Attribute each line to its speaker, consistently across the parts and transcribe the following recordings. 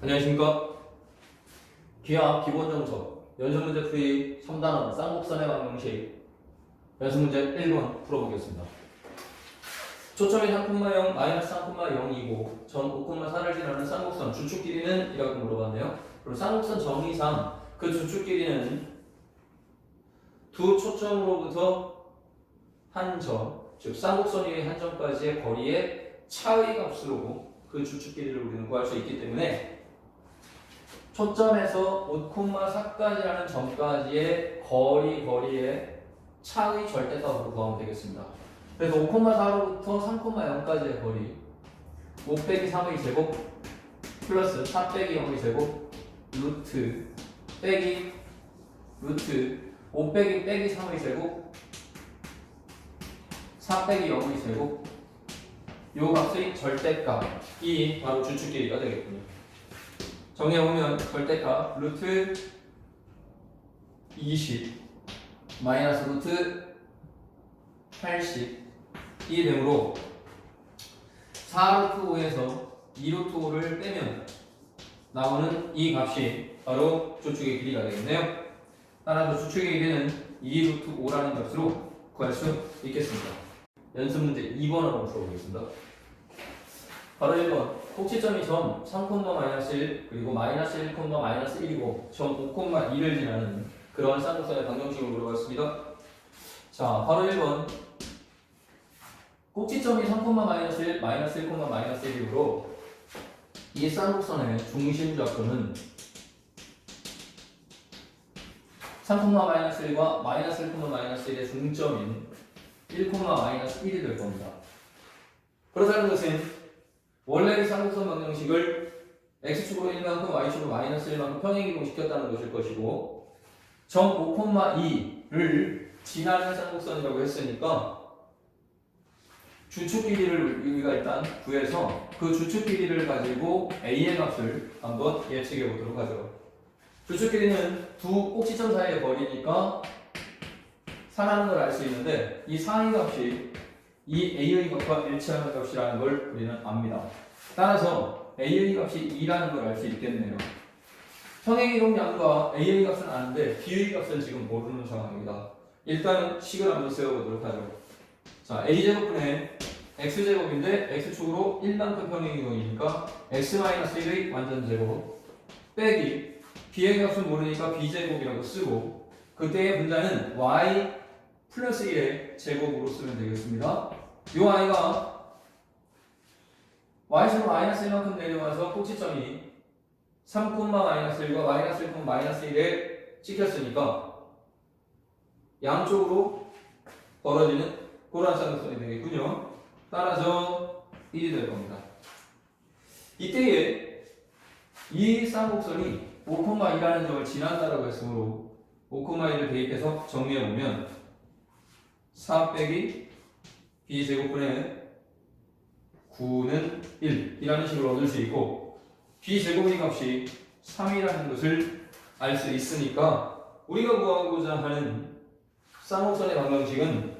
Speaker 1: 안녕하십니까. 기하 기본정석 연습문제 풀이 3단원 쌍곡선의 방정식 연습문제 1번 풀어보겠습니다. 초점이 3,0 마이너스 3,0이고 전 5,4를 지나는 쌍곡선 주축 길이는? 이라고 물어봤네요. 그리고 쌍곡선 정의상 그 주축 길이는 두 초점으로부터 한 점, 즉 쌍곡선 위의 한 점까지의 거리의 차의 값으로 그 주축 길이를 우리는 구할 수 있기 때문에 초점에서 5,4까지라는 점까지의 거리의 차의 절대값으로 구하면 되겠습니다. 그래서 5,4로부터 3,0까지의 거리 5 빼기 3의 제곱 플러스 4 빼기 0의 제곱 루트 빼기 루트 5 빼기 빼기 3의 제곱 4 빼기 0의 제곱 요 값의 절대값이 바로 주축 길이가 되겠군요. 정리해보면 절대값 루트 20 마이너스 루트 80이 되므로 4루트 5에서 2루트 5를 빼면 나오는 이 값이 바로 주축의 길이가 되겠네요. 따라서 주축의 길이는 2루트 5라는 값으로 구할 수 있겠습니다. 연습 문제 2번 한번 풀어보겠습니다. 바로 1번 꼭지점이 점 3,-1 그리고 마이너스 1,-1이고 점 5,2를 지나는 그러한 쌍곡선의 방정식을 물어봤습니다. 자, 바로 1번 꼭지점이 3,-1 마이너스 1,-1이므로 이 쌍곡선의 중심 좌표는 3,-1과 마이너스 1,-1의 중점인 1,-1이 될 겁니다. 그렇다는 것은 원래 이 쌍곡선 방정식을 x축으로 1만큼 y축으로 마이너스 1만큼 평행이동시켰다는 것일 것이고 점 5,2를 지나는 쌍곡선이라고 했으니까 주축 길이를 우리가 일단 구해서 그 주축 길이를 가지고 a의 값을 한번 예측해 보도록 하죠. 주축 길이는 두 꼭지점 사이의 거리니까 4라는 걸 알 수 있는데 이 4의 값이 이 a의 값과 일치하는 값이라는 걸 우리는 압니다. 따라서 a의 값이 2라는 걸 알 수 있겠네요. 평행이동량과 a의 값은 아는데 b의 값은 지금 모르는 상황입니다. 일단은 식을 한번 세워보도록 하죠. 자, a제곱분의 x제곱인데 x축으로 1만큼 평행이동이니까 x-1의 완전제곱 빼기 b의 값은 모르니까 b제곱이라고 쓰고 그때의 분자는 y 플러스 1의 제곱으로 쓰면 되겠습니다. 요 i가 y축으로 마이너스 1만큼 내려와서 꼭지점이 3,-1과 마이너스 1,-1에 찍혔으니까 양쪽으로 벌어지는 그런 쌍곡선이 되겠군요. 따라서 1이 될 겁니다. 이때에 이 쌍곡선이 5,2라는 점을 지난다라고 했으므로 5,1을 대입해서 정리해보면 4 빼기 b제곱분의 9는 1이라는 식으로 얻을 수 있고 b제곱의 값이 3이라는 것을 알 수 있으니까 우리가 구하고자 하는 쌍곡선의 방정식은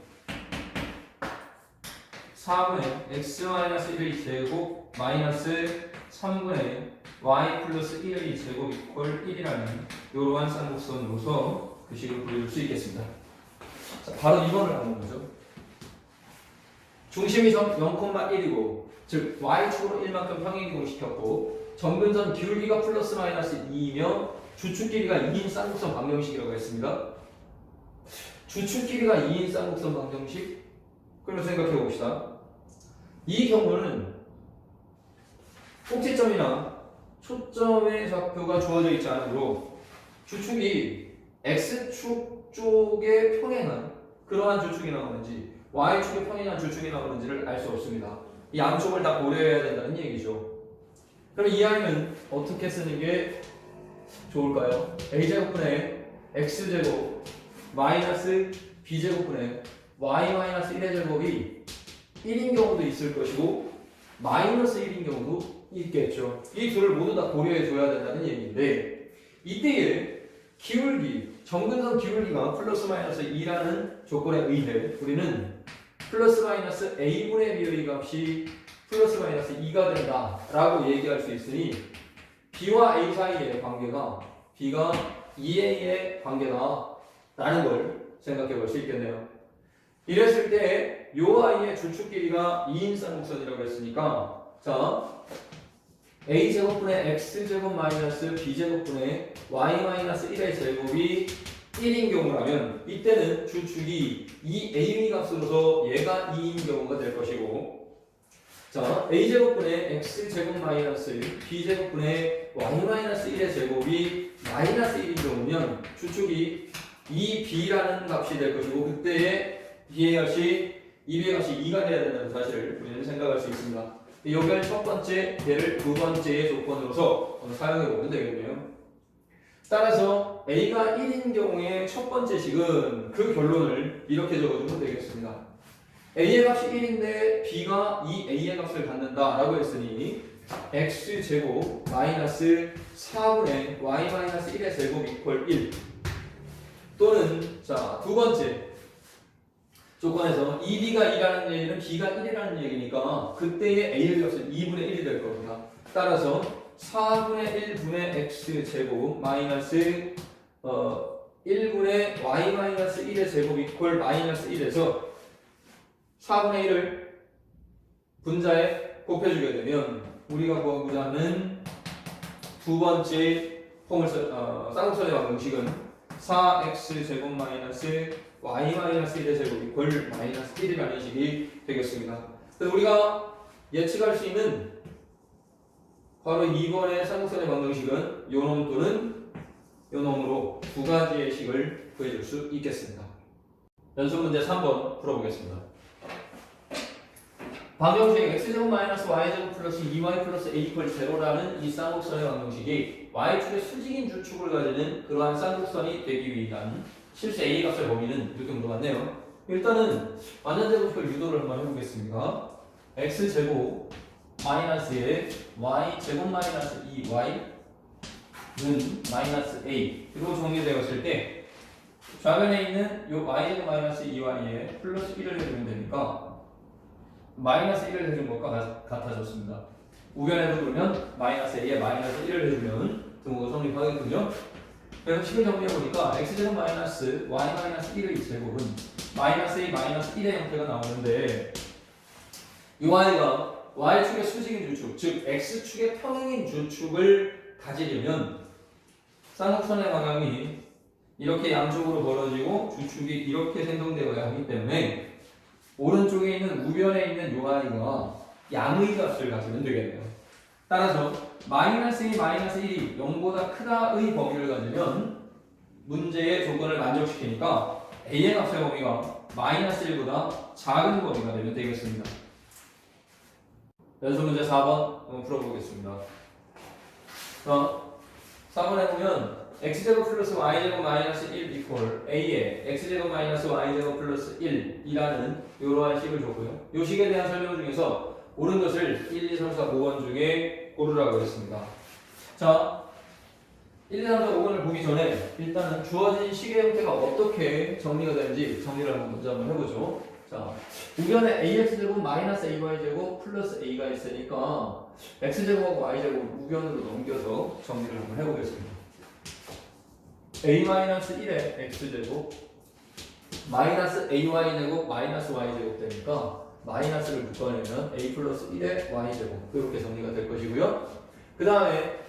Speaker 1: 4분의 x-1의 제곱 마이너스 3분의 y 플러스 1의 제곱 이퀄 1이라는 이러한 쌍곡선으로서 그 식을 그려줄 수 있겠습니다. 자, 바로 2번을 한번 보죠. 중심이 점 0,1이고 즉 y축으로 1만큼 평행이동시켰고 점근선 기울기가 플러스 마이너스 2이며 주축 길이가 2인 쌍곡선 방정식이라고 했습니다. 주축 길이가 2인 쌍곡선 방정식? 그럼 생각해 봅시다. 이 경우는 꼭지점이나 초점의 좌표가 주어져 있지 않으므로 주축이 x축 쪽에 평행한 그러한 주축이 나오는지 y축에 평행한 주축이 나오는지를 알 수 없습니다. 이 양쪽을 다 고려해야 된다는 얘기죠. 그럼 이 아이는 어떻게 쓰는 게 좋을까요? a제곱분의 x제곱 마이너스 b제곱분의 y 마이너스 1의 제곱이 1인 경우도 있을 것이고 마이너스 1인 경우도 있겠죠. 이 둘을 모두 다 고려해 줘야 된다는 얘기인데 이때에 기울기, 정근선 기울기가 플러스 마이너스 2라는 조건에 의해 우리는 플러스 마이너스 a분의 b의 값이 플러스 마이너스 2가 된다 라고 얘기할 수 있으니 B와 A 사이의 관계가 B가 2A의 관계다라는 걸 생각해 볼 수 있겠네요. 이랬을 때 요 아이의 주축 길이가 2인 쌍곡선이라고 했으니까 자 a제곱분의 x제곱 마이너스 b제곱분의 y 마이너스 1의 제곱이 1인 경우라면 이때는 주축이 이 a 값으로서 얘가 2인 경우가 될 것이고 자 a제곱분의 x제곱 마이너스 b제곱분의 y 마이너스 1의 제곱이 마이너스 1인 경우면 주축이 2b라는 값이 될 것이고 그때의 b의 값이 2b의 값이 2가 돼야 된다는 사실을 우리는 생각할 수 있습니다. 여기를 첫 번째, 얘를 두 번째의 조건으로서 사용해 보면 되겠네요. 따라서 A가 1인 경우에 첫 번째 식은 그 결론을 이렇게 적어주면 되겠습니다. A의 값이 1인데 B가 이 A의 값을 갖는다라고 했으니 X제곱 마이너스 4분의 Y 마이너스 1의 제곱 이퀄 1 또는 자, 두 번째 조건에서 2b가 2라는 얘기는 b가 1이라는 얘기니까 그때의 a의 값은 2분의 1이 될 겁니다. 따라서 4분의 1분의 x제곱 마이너스 1분의 y 마이너스 1의 제곱 이퀄 마이너스 1에서 4분의 1을 분자에 곱해주게 되면 우리가 구하고자 하는 두 번째 쌍곡선의 방정식은 4x제곱 마이너스 y 마이너스 1의 제곱 이퀄 마이너스 1이라는 식이 되겠습니다. 그래서 우리가 예측할 수 있는 바로 2번의 쌍곡선의 방정식은 요놈 또는 요놈으로 두 가지의 식을 구해줄 수 있겠습니다. 연습 문제 3번 풀어보겠습니다. 방정식 x제곱 마이너스 y제곱 플러스 2y 플러스 a 이퀄 0라는 이 쌍곡선의 방정식이 y축의 수직인 주축을 가지는 그러한 쌍곡선이 되기 위한 실수 a 값의 범위는 이렇게 물어봤네요. 일단은 완전제곱식을 유도를 한번 해보겠습니다. x제곱 마이너스의 y제곱 마이너스 2y는 마이너스 a 이로 정리되었을 때 좌변에 있는 요 y제곱 마이너스 2y에 플러스 1을 해주면 되니까 마이너스 1을 해준 것과 같아졌습니다. 우변에도 그러면 마이너스 a에 마이너스 1을 해주면 등호가 성립하겠군요. 그래서 식을 정리해보니까 x제곱 마이너스 y 마이너스 1의 제곱은 마이너스 a 마이너스 1의 형태가 나오는데 이 y가 y축의 수직인 주축, 즉 x축의 평행인 주축을 가지려면 쌍곡선의 방향이 이렇게 양쪽으로 벌어지고 주축이 이렇게 생성되어야 하기 때문에 오른쪽에 있는 우변에 있는 이 y가 양의 값을 가지면 되겠네요. 따라서 마이너스 2 마이너스 1이 0보다 크다의 범위를 가지면 문제의 조건을 만족시키니까 a의 값의 범위가 마이너스 1보다 작은 범위가 되면 되겠습니다. 연습 문제 4번 한번 풀어보겠습니다. 4번에 보면 x제곱 플러스 y제곱 마이너스 1 이퀄 a에 x제곱 마이너스 y제곱 플러스 1이라는 이러한 식을 줬고요. 이 식에 대한 설명 중에서 옳은 것을 1, 2, 3, 4, 5번 중에 고르라고 했습니다. 자, 1, 2, 3, 4, 5번을 보기 전에 일단은 주어진 식의 형태가 어떻게 정리가 되는지 정리를 먼저 한번 해보죠. 자, 우변에 ax제곱 마이너스 ay제곱 플러스 a가 있으니까 x제곱하고 y제곱 우변으로 넘겨서 정리를 한번 해보겠습니다. a-1의 x제곱 마이너스 ay제곱 마이너스 y제곱 되니까 마이너스를 묶어내면 a 플러스 1의 y제곱 이렇게 정리가 될 것이고요. 그 다음에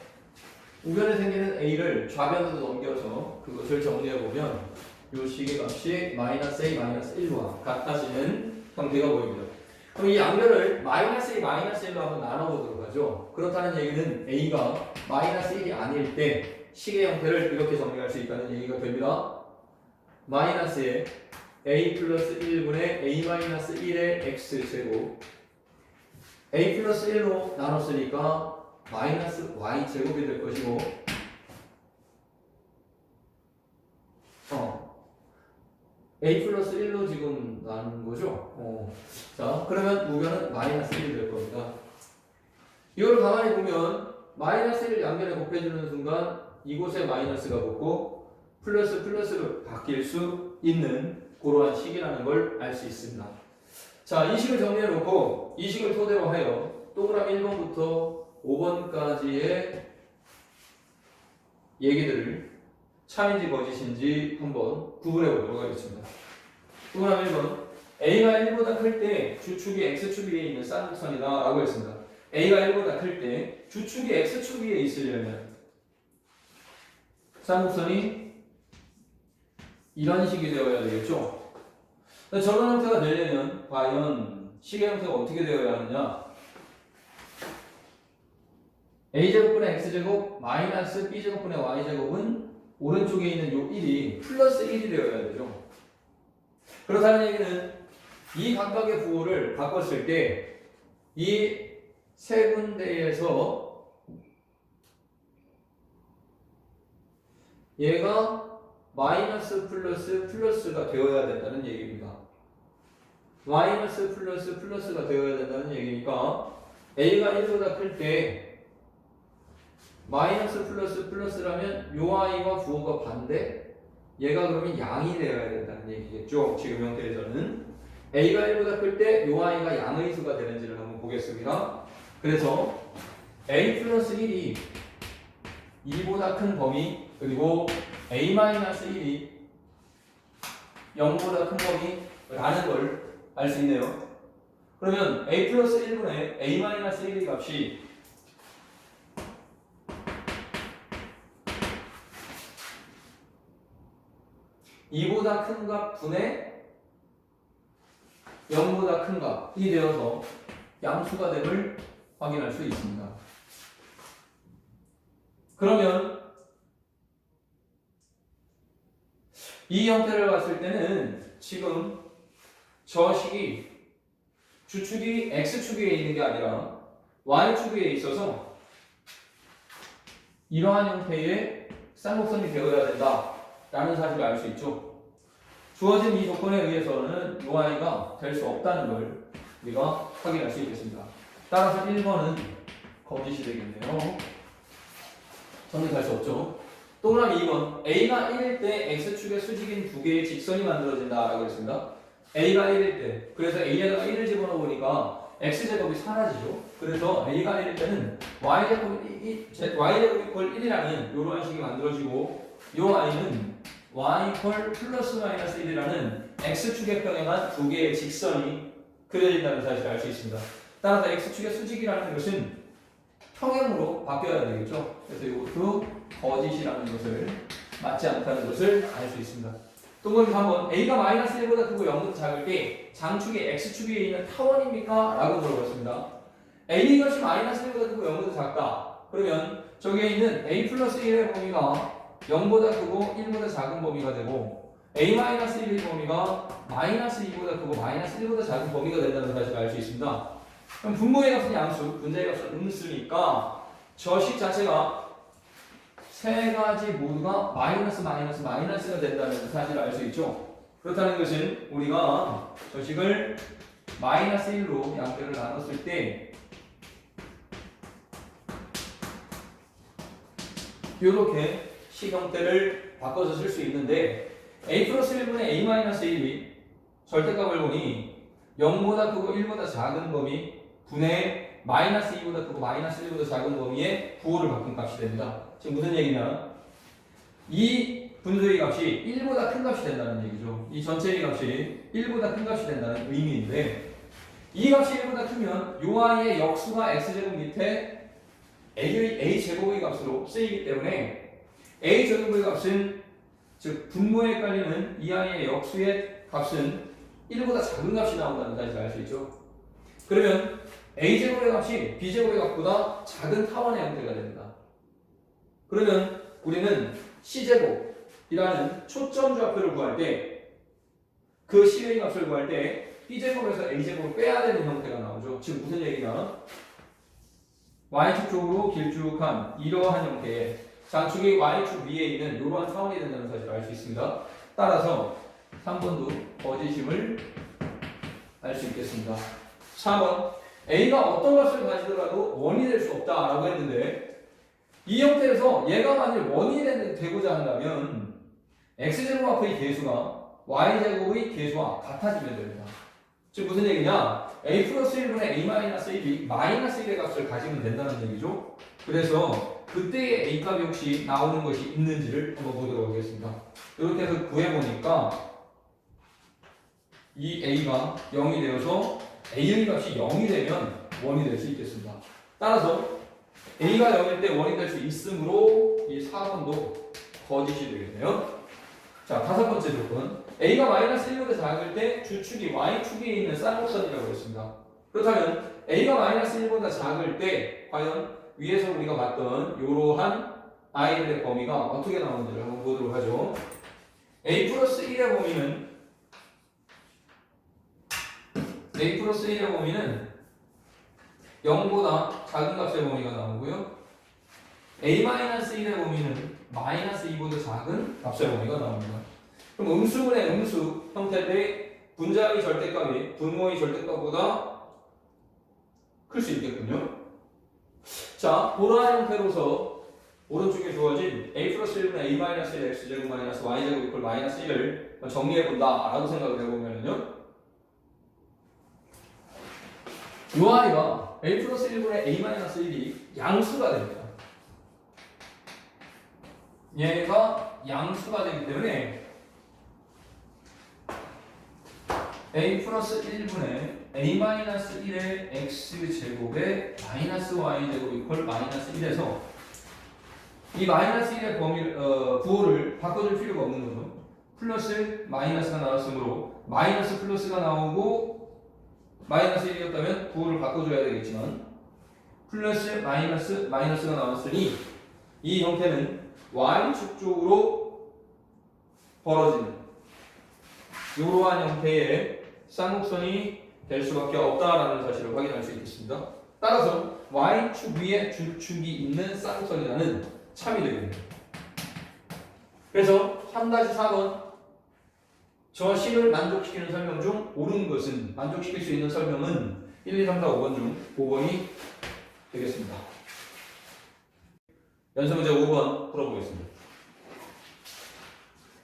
Speaker 1: 우변에 생기는 a를 좌변으로 넘겨서 그것을 정리해보면 이 식의 값이 마이너스 a 마이너스 1과 같아지는 형태가 보입니다. 그럼 이 양변을 마이너스 a 마이너스 1로 한번 나눠보도록 하죠. 그렇다는 얘기는 a가 마이너스 1이 아닐 때 식의 형태를 이렇게 정리할 수 있다는 얘기가 됩니다. 마이너스에 a 플러스 1분의 a 마이너스 1의 x제곱 a 플러스 1로 나눴으니까 마이너스 y제곱이 될 것이고 a 플러스 1로 지금 나눈 거죠? 자, 그러면 우변은 마이너스 1이 될 겁니다. 이걸 가만히 보면 마이너스 1을 양변에 곱해주는 순간 이곳에 마이너스가 붙고 플러스 플러스로 바뀔 수 있는 그러한 식이라는 걸 알 수 있습니다. 자, 이 식을 정리해 놓고 이 식을 토대로 하여 동그라미 1번부터 5번까지의 얘기들을 참인지 거짓인지 한번 구분해 보도록 하겠습니다. 구분하면 1번 A가 1보다 클 때 주축이 X축 위에 있는 쌍곡선이다 라고 했습니다. A가 1보다 클 때 주축이 X축 위에 있으려면 쌍곡선이 이런 식이 되어야 되겠죠. 저런 형태가 되려면 과연 시계 형태가 어떻게 되어야 하느냐. A제곱분의 X제곱 마이너스 B제곱분의 Y제곱은 오른쪽에 있는 요 1이 플러스 1이 되어야 되죠. 그렇다는 얘기는 이 각각의 부호를 바꿨을 때 이 세 군데에서 얘가 마이너스 플러스 플러스가 되어야 된다는 얘기입니다. 마이너스 플러스 플러스가 되어야 된다는 얘기니까 A가 1보다 클 때 마이너스 플러스 플러스라면 요 아이와 부호가 반대, 얘가 그러면 양이 되어야 된다는 얘기겠죠. 지금 형태에서는 A가 1보다 클 때 요 아이가 양의 수가 되는지를 한번 보겠습니다. 그래서 A 플러스 1이 2보다 큰 범위, 그리고 A 마이너스 1이 0보다 큰 범위라는 걸 알 수 있네요. 그러면 A 플러스 1분의 A 마이너스 1의 값이 2보다 큰 값 분의 0보다 큰 값이 되어서 양수가 됨을 확인할 수 있습니다. 그러면 이 형태를 봤을 때는 지금 저 식이 주축이 X축 위에 있는 게 아니라 Y축 위에 있어서 이러한 형태의 쌍곡선이 되어야 된다라는 사실을 알 수 있죠. 주어진 이 조건에 의해서는 요 아이가 될 수 없다는 걸 우리가 확인할 수 있겠습니다. 따라서 1번은 거짓이 되겠네요. 정리할 수 없죠. 또 그럼 2번 A가 1일 때 X축의 수직인 두 개의 직선이 만들어진다라고 했습니다. A가 1일 때 그래서 A에다가 1을 집어넣어 보니까 X제곱이 사라지죠. 그래서 A가 1일 때는 Y제곱이 이퀄 1이라는 이러한 식이 만들어지고 요 I는 Y 이퀄 플러스 마이너스 1이라는 X축에 평행한 두 개의 직선이 그려진다는 사실을 알 수 있습니다. 따라서 X축의 수직이라는 것은 평행으로 바뀌어야 되겠죠. 그래서 이것도 거짓이라는 것을 맞지 않다는 것을 알 수 있습니다. 또 그럼 한번 A가 마이너스 1보다 크고 0보다 작을 때 장축이 X축 위에 있는 타원입니까? 라고 물어봤습니다. A 값이 마이너스 1보다 크고 0보다 작다. 그러면 저기에 있는 A 플러스 1의 범위가 0보다 크고 1보다 작은 범위가 되고 A 마이너스 1의 범위가 마이너스 2보다 크고 마이너스 1보다 작은 범위가 된다는 사실을 알 수 있습니다. 그럼 분모의 값은 양수, 분자의 값은 음수니까 저 식 자체가 세 가지 모두가 마이너스가 된다는 사실을 알 수 있죠. 그렇다는 것은 우리가 저 식을 마이너스 1로 양변을 나눴을 때 이렇게 식 형태를 바꿔서 쓸 수 있는데 A 플러스 1분의 A 마이너스 1이 절대값을 보니 0보다 크고 1보다 작은 범위 분의 마이너스 2보다 크고 마이너스 1보다 작은 범위의 부호를 바꾼 값이 됩니다. 지금 무슨 얘기냐? 이 분수의 값이 1보다 큰 값이 된다는 얘기죠. 이 전체의 값이 1보다 큰 값이 된다는 의미인데 이 값이 1보다 크면 요 아이의 역수가 x제곱 밑에 a제곱의 값으로 쓰이기 때문에 a제곱의 값은 즉 분모에 깔리는 이 아이의 역수의 값은 1보다 작은 값이 나온다는 사실을 알 수 있죠. 그러면 a제곱의 값이 b제곱의 값보다 작은 타원의 형태가 됩니다. 그러면 우리는 c제곱이라는 초점 좌표를 구할 때 그 c의 값을 구할 때 b제곱에서 a제곱을 빼야 되는 형태가 나오죠. 지금 무슨 얘기냐? y축 쪽으로 길쭉한 이러한 형태의 장축이 y축 위에 있는 이러한 타원이 된다는 사실을 알 수 있습니다. 따라서 3번도 거짓임을 알 수 있겠습니다. 4번 a가 어떤 값을 가지더라도 원이 될 수 없다라고 했는데 이 형태에서 얘가 만일 원이 되고자 한다면 x제곱 앞의 개수가 y제곱의 개수와 같아지면 됩니다. 즉 무슨 얘기냐? a 플러스 1분의 a 마이너스 1이 마이너스 1의 값을 가지면 된다는 얘기죠. 그래서 그때의 a 값이 혹시 나오는 것이 있는지를 한번 보도록 하겠습니다. 이렇게 해서 구해보니까 이 a가 0이 되어서 a의 값이 0이 되면 1이 될 수 있겠습니다. 따라서 a가 0일 때 1이 될 수 있으므로 이 4번도 거짓이 되겠네요. 자, 다섯 번째 조건. a가 마이너스 1보다 작을 때 주축이 y축에 있는 쌍곡선이라고 했습니다. 그렇다면 a가 마이너스 1보다 작을 때 과연 위에서 우리가 봤던 이러한 아이들의 범위가 어떻게 나오는지를 한번 보도록 하죠. a 플러스 1의 범위는 a 플러스 1의 범위는 0보다 작은 값의 범위가 나오고요. a 마이너스 1의 범위는 마이너스 2보다 작은 값의 범위가 나옵니다. 그럼 음수분의 음수 형태의 분자의 절대값이 분모의 절대값보다 클 수 있겠군요. 자, 그러한 형태로서 오른쪽에 주어진 a 플러스 1분의 a 마이너스 1 x제곱 마이너스 y제곱 이퀄 마이너스 1을 정리해본다 라고 생각을 해보면요, 이 아이가 a 플러스 1분의 a 마이너스 1이 양수가 됩니다. 얘가 양수가 되기 때문에 a 플러스 1분의 a 마이너스 1의 x제곱에 마이너스 y제곱 이퀄 마이너스 1에서 이 마이너스 1의 부호를 바꿔줄 필요가 없는 거죠. 플러스 마이너스가 나왔으므로 마이너스 플러스가 나오고 마이너스 1이었다면 부호를 바꿔줘야 되겠지만 플러스 마이너스가 나왔으니 이 형태는 y축 쪽으로 벌어지는 이러한 형태의 쌍곡선이 될 수밖에 없다라는 사실을 확인할 수 있겠습니다. 따라서 y축 위에 주축이 있는 쌍곡선이라는 참이 되겠네요. 그래서 3-4번 저 식을 만족시키는 설명 중 옳은 것은, 만족시킬 수 있는 설명은 1, 2, 3, 4, 5번 중 5번이 되겠습니다. 연습 문제 5번 풀어보겠습니다.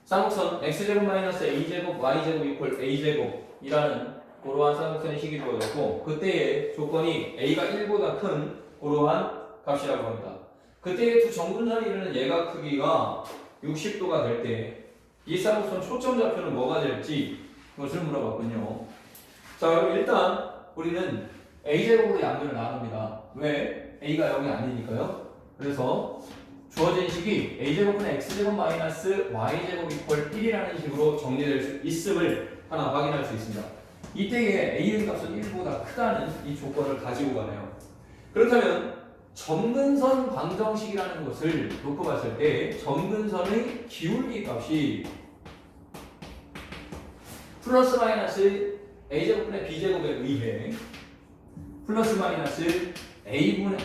Speaker 1: 쌍곡선 x제곱 마이너스 a제곱 y제곱 이퀄 a제곱이라는 그러한 쌍곡선의 식이 주어졌고 그때의 조건이 a가 1보다 큰 그러한 값이라고 합니다. 그때의 두 정근선이 이루는 예각 크기가 60도가 될 때 이 쌍곡선 초점 좌표는 뭐가 될지 그것을 물어봤군요. 자, 그럼 일단 우리는 a제곱으로 양변을 나눕니다. 왜? a가 0이 아니니까요. 그래서 주어진 식이 a제곱은 x제곱 마이너스 y제곱 이퀄 1이라는 식으로 정리될 수 있음을 하나 확인할 수 있습니다. 이때에 a의 값은 1보다 크다는 이 조건을 가지고 가네요. 그렇다면 점근선 방정식이라는 것을 놓고 봤을 때 점근선의 기울기 값이 플러스 마이너스 a제곱분의 b제곱에 의해 플러스 마이너스 a분의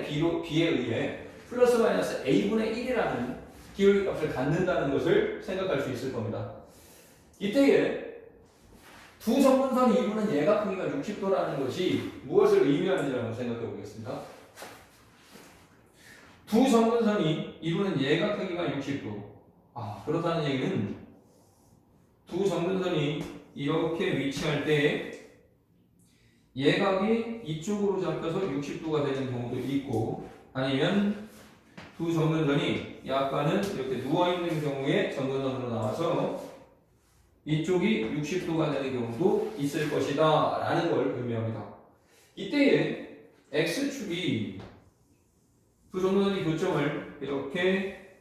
Speaker 1: b에 의해 플러스 마이너스 a분의 1이라는 기울기 값을 갖는다는 것을 생각할 수 있을 겁니다. 이때에 두 점근선이 이루는 예각 크기가 60도라는 것이 무엇을 의미하는지 한번 생각해 보겠습니다. 두 점근선이 이루는 예각 크기가 60도. 그렇다는 얘기는 두 점근선이 이렇게 위치할 때 예각이 이쪽으로 잡혀서 60도가 되는 경우도 있고, 아니면 두 점근선이 약간은 이렇게 누워있는 경우에 점근선으로 나와서 이쪽이 60도가 되는 경우도 있을 것이다 라는 걸 의미합니다. 이때에 x축이 두 점근선이 교점을 이렇게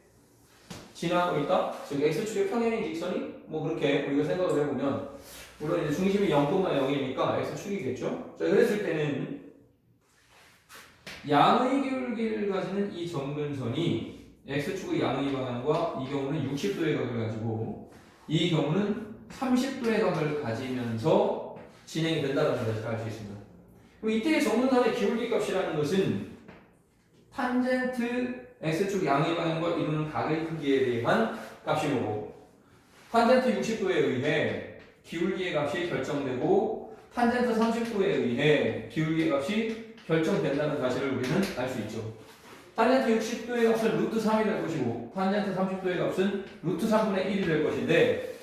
Speaker 1: 지나고 있다? 즉 x축의 평행인 직선이 그렇게 우리가 생각을 해보면, 물론 이제 중심이 0,0이니까 x축이겠죠? 자, 그랬을 때는 양의 기울기를 가지는 이 점근선이 x축의 양의 방향과 이 경우는 60도의 각을 가지고 이 경우는 30도의 각을 가지면서 진행이 된다는 것을 알 수 있습니다. 그럼 이때의 점근선의 기울기 값이라는 것은 탄젠트 x축 양의 방향과 이루는 각의 크기에 대한 값이고, 탄젠트 60도에 의해 기울기의 값이 결정되고 탄젠트 30도에 의해 기울기의 값이 결정된다는 사실을 우리는 알 수 있죠. 탄젠트 60도의 값은 루트 3이 될 것이고 탄젠트 30도의 값은 루트 3분의 1이 될 것인데,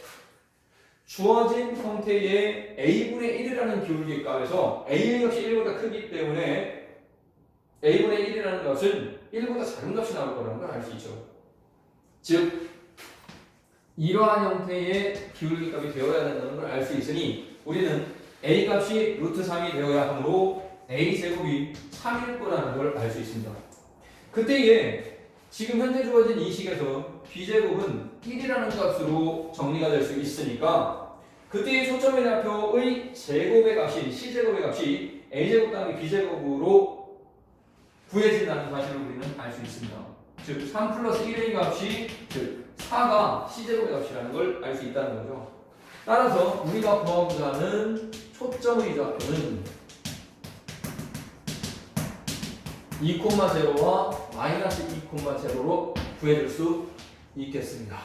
Speaker 1: 주어진 형태의 a분의 1이라는 기울기 값에서 a의 값이 1보다 크기 때문에 a분의 1이라는 값은 1보다 작은 값이 나올 거라는 걸 알 수 있죠. 즉 이러한 형태의 기울기 값이 되어야 된다는 걸 알 수 있으니 우리는 a 값이 루트 3이 되어야 하므로 a 제곱이 3일 거라는 걸 알 수 있습니다. 그때에 지금 현재 주어진 이 식에서 b제곱은 1이라는 값으로 정리가 될 수 있으니까 그때의 초점의 좌표의 제곱의 값이 c제곱의 값이 a제곱 더하기 b제곱으로 구해진다는 사실을 우리는 알 수 있습니다. 즉 3 플러스 1의 값이 즉 4가 c제곱의 값이라는 걸 알 수 있다는 거죠. 따라서 우리가 구하고자 하는 초점의 좌표는 2,0와 마이너스 2,0로 구해줄 수 있겠습니다.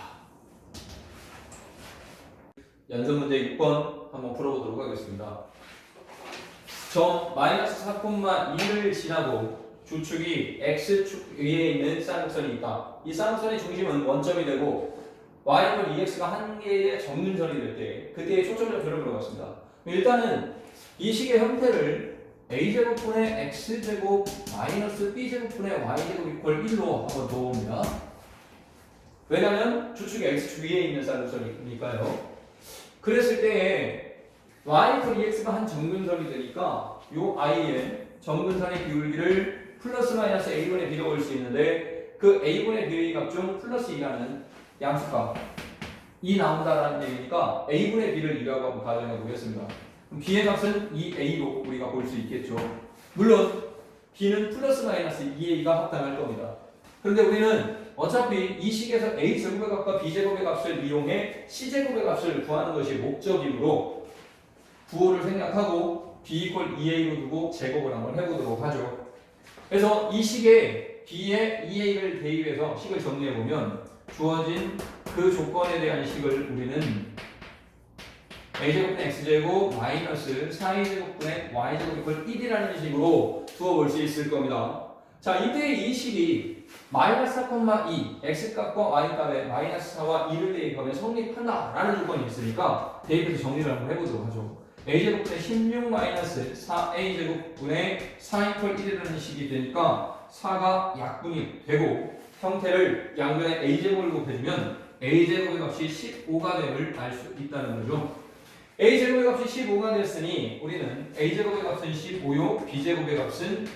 Speaker 1: 연습 문제 6번 한번 풀어보도록 하겠습니다. 점 마이너스 4,2를 지나고 주축이 x축 위에 있는 쌍극선이 있다. 이 쌍극선의 중심은 원점이 되고 y는 2x가 한 개의 정근선이 될 때 그때의 초점좌표를 물어봤습니다. 일단은 이 식의 형태를 a제곱분의 x제곱 마이너스 b제곱분의 y제곱 이퀄 1로 한번 넣어봅니다. 왜냐면 주축이 x축 위에 있는 쌍극선이니까요. 그랬을 때에 y 이퀄 2x가 한 정근선이 되니까 요 i의 정근선의 기울기를 플러스 마이너스 a분의 b로 볼 수 있는데 그 a분의 b의 값 중 플러스 2라는 양수값 2 나온다라는 얘기니까 a분의 b를 2라고 한번 가정해 보겠습니다. 그럼 b의 값은 2a로 우리가 볼 수 있겠죠. 물론 b는 플러스 마이너스 2a가 합당할 겁니다. 그런데 우리는 어차피 이 식에서 a제곱의 값과 b제곱의 값을 이용해 c제곱의 값을 구하는 것이 목적이므로 부호를 생략하고 b 이퀄 2a로 두고 제곱을 한번 해보도록 하죠. 그래서 이 식에 b에 2a를 대입해서 식을 정리해보면 주어진 그 조건에 대한 식을 우리는 a제곱분의 x제곱 마이너스 4a제곱분의 y제곱 이퀄 1이라는 식으로 두어볼 수 있을 겁니다. 자, 이때 이 식이 마이너스 4,2 x값과 y값에 마이너스 4와 2를 대입하면 성립한다라는 조건이 있으니까 대입해서 정리를 한번 해보도록 하죠. a제곱분의 16 마이너스 4a제곱분의 4 이퀄 1이라는 식이 되니까 4가 약분이 되고 형태를 양변에 a제곱을 곱해주면 a제곱의 값이 15가 됨을 알 수 있다는 거죠. a제곱의 값이 15가 됐으니 우리는 a제곱의 값은 15요 b제곱의 값은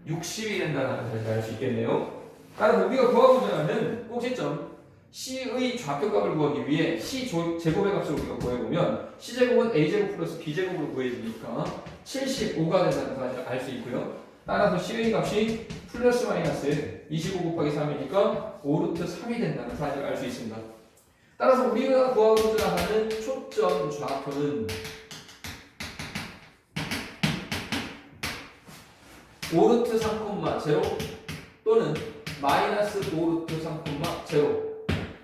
Speaker 1: 60이 된다는 것을 알 수 있겠네요. 따라서 우리가 구하고자 하는 꼭지점 c의 좌표값을 구하기 위해 c 제곱의 값을 우리가 구해보면 c제곱은 a제곱 플러스 b제곱으로 구해지니까 75가 된다는 사실을 알 수 있고요. 따라서 c의 값이 플러스 마이너스 25 곱하기 3이니까 5루트 3이 된다는 사실을 알 수 있습니다. 따라서 우리가 구하고자 하는 초점 좌표는 5루트 3,0 또는 마이너스 5루트 3,0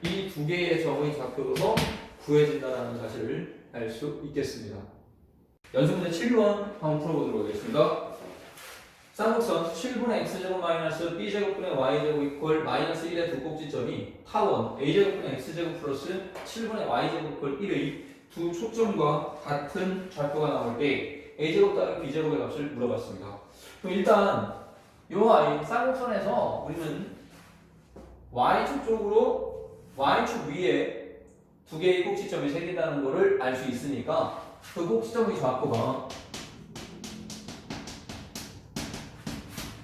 Speaker 1: 이 두 개의 점의 좌표로서 구해진다는 사실을 알 수 있겠습니다. 연습 문제 7번 한번 풀어보도록 하겠습니다. 쌍극선 7분의 x제곱 마이너스 b제곱분의 y제곱 이퀄 마이너스 1의 두 꼭지점이 타원 a제곱분의 x제곱 플러스 7분의 y제곱 이퀄 1의 두 초점과 같은 좌표가 나올 때 a제곱 더하기 b제곱의 값을 물어봤습니다. 그럼 일단 요 아이 쌍극선에서 우리는 y축 쪽으로 y축 위에 두 개의 꼭지점이 생긴다는 것을 알 수 있으니까 그 꼭지점의 좌표가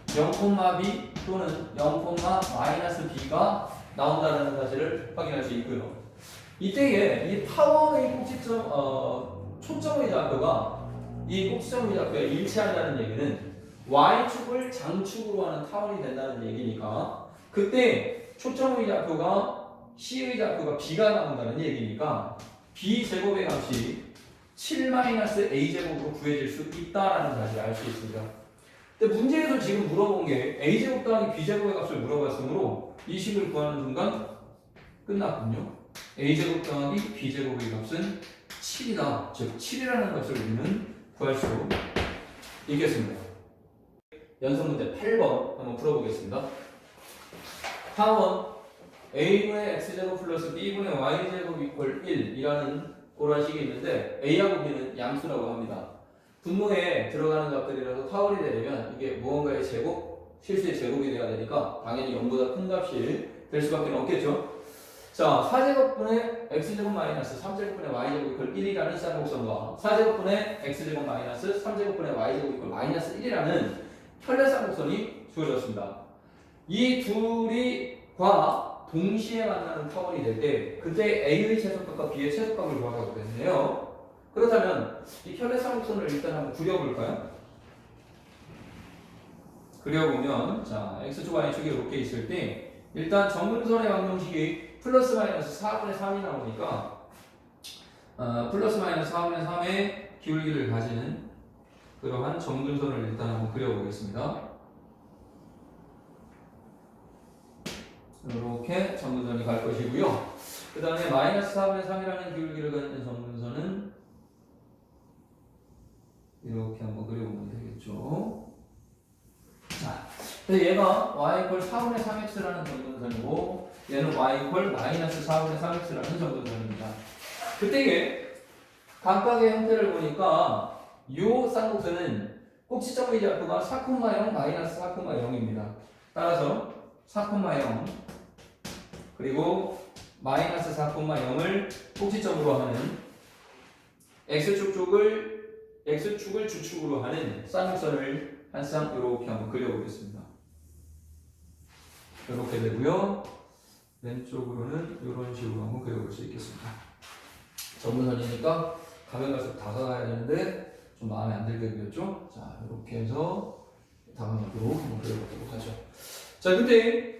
Speaker 1: 0,b 또는 0,-b가 나온다는 사실을 확인할 수 있고요. 이때에 이 타원의 꼭지점, 초점의 좌표가 이 꼭지점의 좌표가 일치한다는 얘기는 y축을 장축으로 하는 타원이 된다는 얘기니까 그때 초점의 좌표가 c의 좌표가 b가 나온다는 얘기니까 b제곱의 값이 7-a제곱으로 구해질 수 있다라는 사실을 알 수 있습니다. 근데 문제에서 지금 물어본 게 a제곱 더하기 b제곱의 값을 물어봤으므로 이 식을 구하는 순간 끝났군요. a제곱 더하기 b제곱의 값은 7이다. 즉 7이라는 값을 우리는 구할 수 있겠습니다. 연습 문제 8번 한번 풀어보겠습니다. 타원 a분의 x제곱 플러스 b분의 y제곱 이퀄 1이라는 그런 식이 있는데 A하고 B는 양수라고 합니다. 분모에 들어가는 값들이라서 타월이 되려면 이게 무언가의 제곱, 실수의 제곱이 돼야 되니까 당연히 0보다 큰 값이 될 수밖에 없겠죠. 자, 4제곱분의 x제곱 마이너스 3제곱분의 y제곱 이퀄 1이라는 쌍곡선과 4제곱분의 x제곱 마이너스 3제곱분의 y제곱 이퀄 마이너스 1이라는 혈례 쌍곡선이 주어졌습니다. 이 둘이과 동시에 만나는 타원이 될 때 그때 A의 최소값과 B의 최소값을 구하라고 그랬네요. 그렇다면 이 혈례 쌍곡선을 일단 한번 그려볼까요? 그려보면 자 x축 y축이 이렇게 있을 때 일단 정근선의 방정식이 플러스 마이너스 4분의 3이 나오니까 플러스 마이너스 4분의 3의 기울기를 가지는 그러한 정근선을 일단 한번 그려보겠습니다. 이렇게 정근선이 갈 것이고요. 그 다음에 마이너스 4분의 3이라는 기울기를 갖는 정근선은 이렇게 한번 그려보면 되겠죠. 자, 그래서 얘가 y 이퀄 4분의 3x라는 정근선이고 얘는 y 이퀄 마이너스 4분의 3x라는 정근선입니다. 그때 이게 각각의 형태를 보니까 이 쌍곡선은 꼭지점의 좌표가 4,0 마이너스 4,0입니다. 따라서 4,0 그리고 마이너스 4,0을 꼭지점으로 하는 x축을 주축으로 하는 쌍곡선을 한 쌍 이렇게 한번 그려보겠습니다. 이렇게 되고요. 왼쪽으로는 이런 식으로 한번 그려볼 수 있겠습니다. 정근선이니까 가면 갈수록 다가가야 되는데 좀 마음에 안 들게 그렸죠? 자, 이렇게 해서 다가가도록 한번 그려보도록 하죠. 자, 근데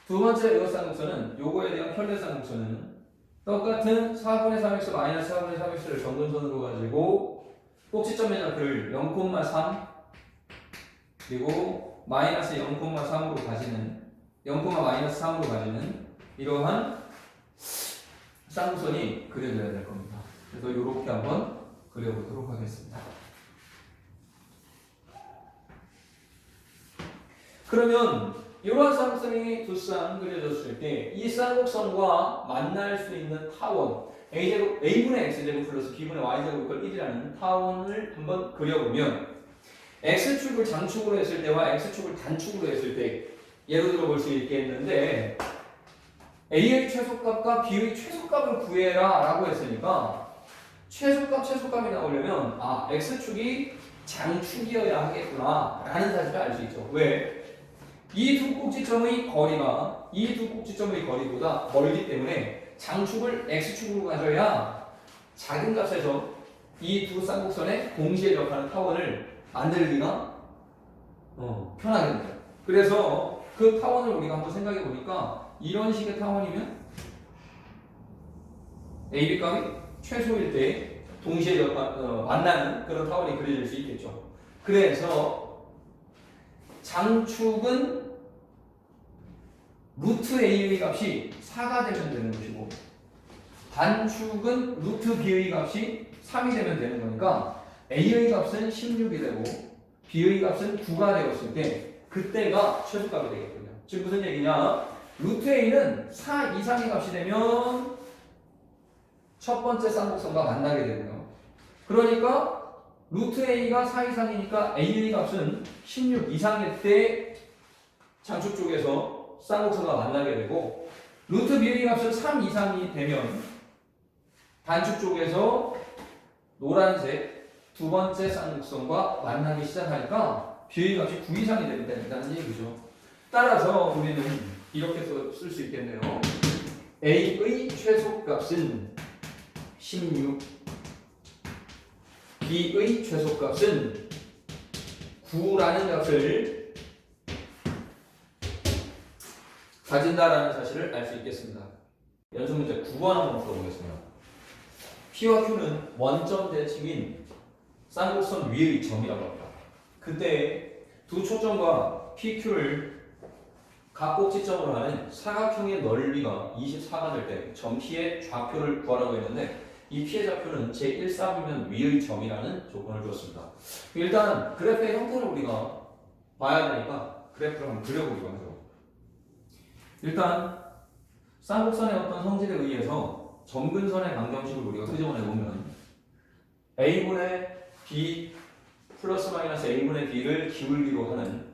Speaker 1: 두 번째 이 쌍곡선은 요거에 대한 혈례 쌍곡선은 똑같은 4분의 3x 마이너스 4분의 3x를 정근선으로 가지고 꼭지점의 좌표를 0,3 그리고 마이너스 0,3으로 가지는 0, 마이너스 3으로 가지는 이러한 쌍곡선이 그려져야 될 겁니다. 그래서 이렇게 한번 그려보도록 하겠습니다. 그러면 이러한 쌍곡선이 두 쌍 그려졌을 때 이 쌍곡선과 만날 수 있는 타원 a분의 x제곱 플러스 b분의 y제곱 이퀄 1이라는 타원을 한번 그려보면 x축을 장축으로 했을 때와 x축을 단축으로 했을 때 예로 들어 볼 수 있겠는데 a의 최소값과 b의 최소값을 구해라 라고 했으니까 최소값이 나오려면 x축이 장축이어야 하겠구나 라는 사실을 알 수 있죠. 왜? 이 두 꼭지점의 거리가 이 두 꼭지점의 거리보다 멀기 때문에 장축을 x축으로 가져야 작은 값에서 이 두 쌍곡선에 동시에 접하는 타원을 만들기가 편하겠네요. 그래서 그 타원을 우리가 한번 생각해 보니까 이런 식의 타원이면 AB 값이 최소일 때 동시에 만나는 그런 타원이 그려질 수 있겠죠. 그래서 장축은 루트 A의 값이 4가 되면 되는 것이고 단축은 루트 B의 값이 3이 되면 되는 거니까 A의 값은 16이 되고 B의 값은 9가 되었을 때 그때가 최소값이 되겠군요. 지금 무슨 얘기냐? 루트 A는 4 이상의 값이 되면 첫 번째 쌍곡선과 만나게 되고요. 그러니까 루트 A가 4 이상이니까 A의 값은 16 이상일 때 장축 쪽에서 쌍곡선과 만나게 되고 루트 B의 값은 3 이상이 되면 단축 쪽에서 노란색 두 번째 쌍곡선과 만나기 시작하니까 B의 값이 9 이상이 된다는 얘기죠. 따라서 우리는 이렇게 쓸 수 있겠네요. A의 최소값은 16, B의 최소값은 9라는 값을 가진다라는 사실을 알 수 있겠습니다. 연습 문제 9번 한번 풀어보겠습니다. P와 Q는 원점 대칭인 쌍곡선 위의 점이라고 합니다. 그때 두 초점과 PQ를 각 꼭지점으로 하는 사각형의 넓이가 24가 될 때 점 P의 좌표를 구하라고 했는데 이 P의 좌표는 제1사분면 위의 점이라는 조건을 주었습니다. 일단 그래프의 형태를 우리가 봐야 되니까 그래프를 한번 그려보기로 하죠. 일단 쌍곡선의 어떤 성질에 의해서 점근선의 방정식을 우리가 끄집어내 보면 a분의 b 플러스 마이너스 a분의 b를 기울기로 하는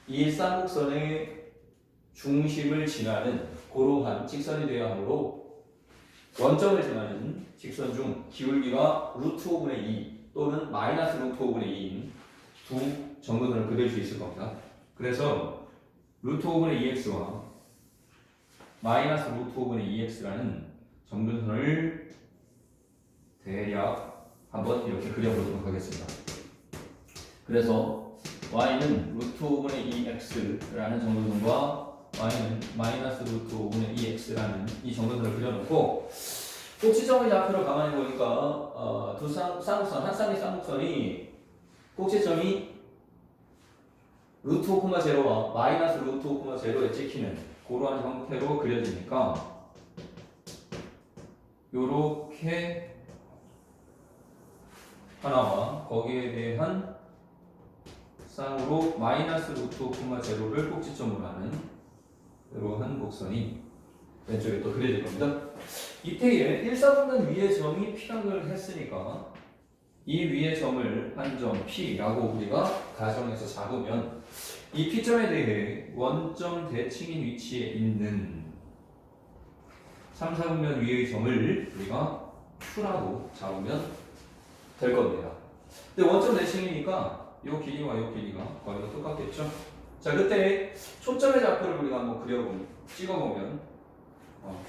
Speaker 1: 이 쌍곡선의 중심을 지나는 고러한 직선이 되어야 하므로 원점을 지나는 직선 중 기울기가 루트 5분의 2 또는 마이너스 루트 5분의 2인 두 점근선을 그릴 수 있을 겁니다. 그래서 루트 5분의 2x와 마이너스 루트 5분의 2x라는 점근선을 대략 한번 이렇게 그려보도록 하겠습니다. 그래서 y는 루트 5분의 2x라는 점근선과 y는 마이너스 루트 5분의 2x라는 이 점근선을 그려놓고 꼭지점의 좌표를 가만히 보니까 두 쌍곡선, 한 쌍의 쌍곡선이 꼭지점이 루트 5,0와 마이너스 루트 5,0에 찍히는 그러한 형태로 그려지니까 요렇게 하나와 거기에 대한 쌍으로 마이너스 루트 5,0를 꼭지점으로 하는 이러한 곡선이 왼쪽에 또 그려질 겁니다. 이때에 일사분면 위의 점이 P라고 했으니까 이 위의 점을 한 점 P라고 우리가 가정해서 잡으면 이 P점에 대해 원점 대칭인 위치에 있는 3, 4분면 위의 점을 우리가 Q라고 잡으면 될 겁니다. 근데 원점 대칭이니까 이 길이와 이 길이가 거의 다 똑같겠죠? 자, 그때 초점의 좌표를 우리가 한번 찍어보면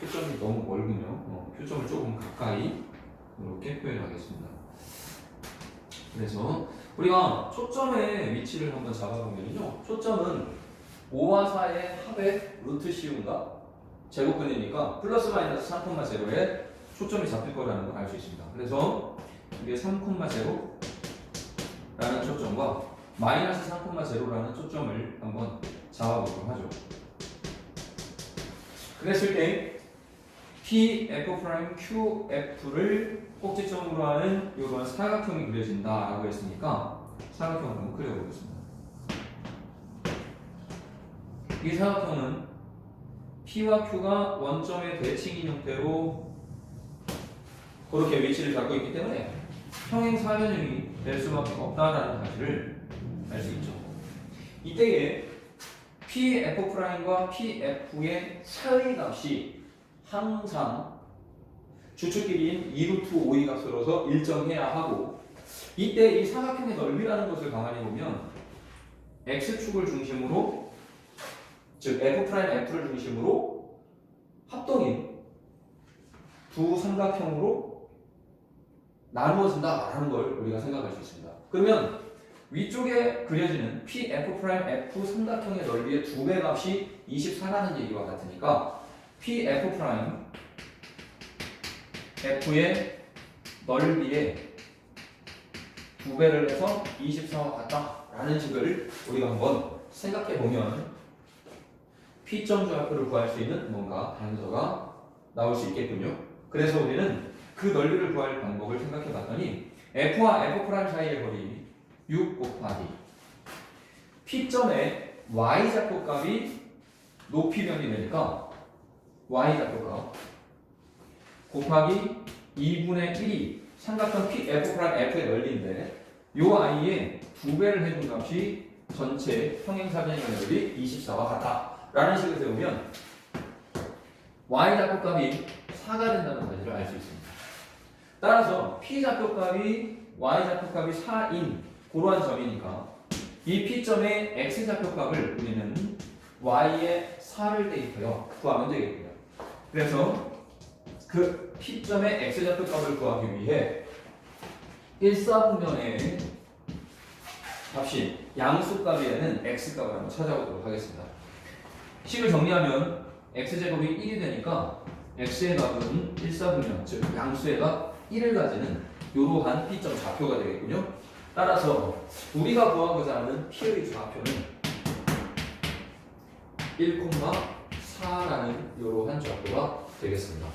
Speaker 1: 표점이 너무 멀군요. 표점을 조금 가까이 이렇게 표현하겠습니다. 그래서 우리가 초점의 위치를 한번 잡아보면요. 초점은 5와 4의 합의 루트 시운가 제곱근이니까 플러스 마이너스 3,0에 초점이 잡힐 거라는 걸 알 수 있습니다. 그래서 이게 3,0라는 초점과 마이너스 3,0라는 초점을 한번 잡아보도록 하죠. 그랬을 때 PF'QF를 꼭지점으로 하는 이런 사각형이 그려진다라고 했으니까 사각형을 한번 그려보겠습니다. 이 사각형은 P와 Q가 원점의 대칭인 형태로 그렇게 위치를 잡고 있기 때문에 평행사변형이 될 수밖에 없다라는 사실을 알 수 있죠. 이때에 PF'과 PF의 차의 값이 항상 주축끼리인 2루트 5의 값으로서 일정해야 하고 이때 이 사각형의 넓이라는 것을 가만히 보면 X축을 중심으로 즉 F'F를 중심으로 합동인 두 삼각형으로 나누어진다라는 걸 우리가 생각할 수 있습니다. 그러면 위쪽에 그려지는 PF'F 삼각형의 넓이의 2배 값이 24라는 얘기와 같으니까 PF'F의 넓이의 2배를 해서 24와 같다라는 식을 우리가 한번 생각해 보면 P점 좌표를 구할 수 있는 뭔가 단서가 나올 수 있겠군요. 그래서 우리는 그 넓이를 구할 방법을 생각해 봤더니 F와 F' 사이의 거리 6 곱하기 P점의 Y좌표값이 높이변이 되니까 Y좌표값 곱하기 2분의 1이 삼각형 PF'F의 넓이인데 요 I의 2배를 해준 값이 전체 평행사변형의 넓이 24와 같다라는 식을 세우면 Y좌표값이 4가 된다는 사실을 알 수 있습니다. 따라서 P좌표값이 Y좌표값이 4인 그러한 점이니까 이 P점의 X좌표값을 우리는 Y의 4를 대입하여 구하면 되겠고요. 그래서 그 P점의 X좌표값을 구하기 위해 일사분면의 값이 양수값이 되는 X값을 한번 찾아보도록 하겠습니다. 식을 정리하면 X제곱이 1이 되니까 X의 값은 일사분면 즉 양수의 값 1을 가지는 이러한 P점 좌표가 되겠군요. 따라서 우리가 구하고자 하는 P의 좌표는 1,4라는 이러한 좌표가 되겠습니다.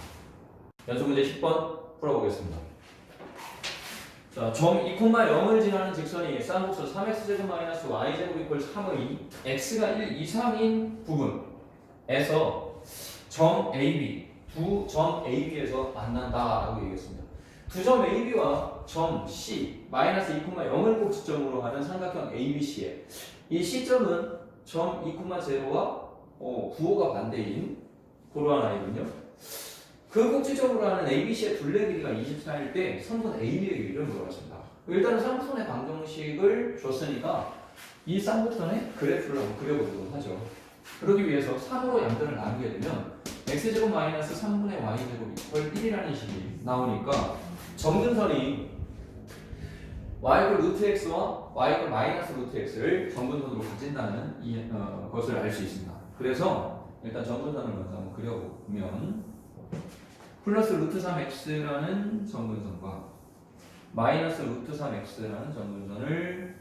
Speaker 1: 연속 문제 10번 풀어보겠습니다. 자, 점 2,0을 지나는 직선이 쌍곡선 3x제곱-y제곱 3의 x가 1 이상인 부분에서 점 AB 두 점 AB에서 만난다라고 얘기했습니다. 두 점 AB와 점 C 마이너스 2,0을 꼭지점으로 하는 삼각형 ABC에 이 C점은 점 2,0와 9호가 반대인 그러한 아이군요. 그 꼭지점으로 하는 ABC의 둘레 길이가 24일 때 선분 AB의 길이를 물어봤습니다. 일단은 쌍곡선의 방정식을 줬으니까 이 쌍곡선의 그래프를 한번 그려보도록 하죠. 그러기 위해서 3으로 양변을 나누게 되면 x제곱 마이너스 3분의 y제곱 이퀄 1이라는 식이 나오니까 점근선이 y가 루트 x와 y가 마이너스 루트 x를 점근선으로 가진다는 것을 알 수 있습니다. 그래서 일단 점근선을 먼저 한번 그려보면 플러스 루트 3x라는 점근선과 마이너스 루트 3x라는 점근선을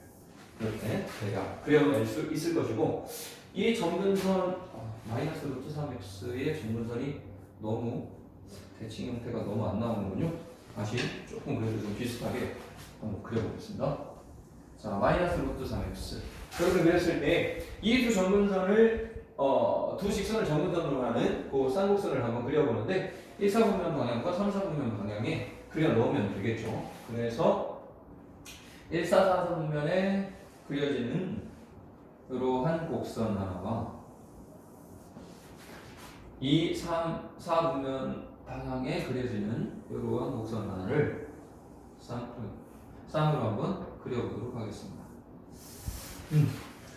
Speaker 1: 이렇게 대략 그려낼 수 있을 것이고 이 점근선 마이너스 루트 3x의 점근선이 너무 대칭 형태가 너무 안 나오는군요. 다시 조금 그래도 좀 비슷하게 한번 그려보겠습니다. 자, 마이너스 루트 3x 그렇게 그렸을 때 이 두 점근선을 두 직선을 점근선으로 하는 그 쌍곡선을 한번 그려보는데 1사분면 방향과 3사분면 방향에 그려 넣으면 되겠죠. 그래서 1,4,4분면에 그려지는 이러한 곡선 하나와 2, 3, 4분면 방향에 그려지는 이러한 곡선 하나를 쌍으로 한번 그려보도록 하겠습니다.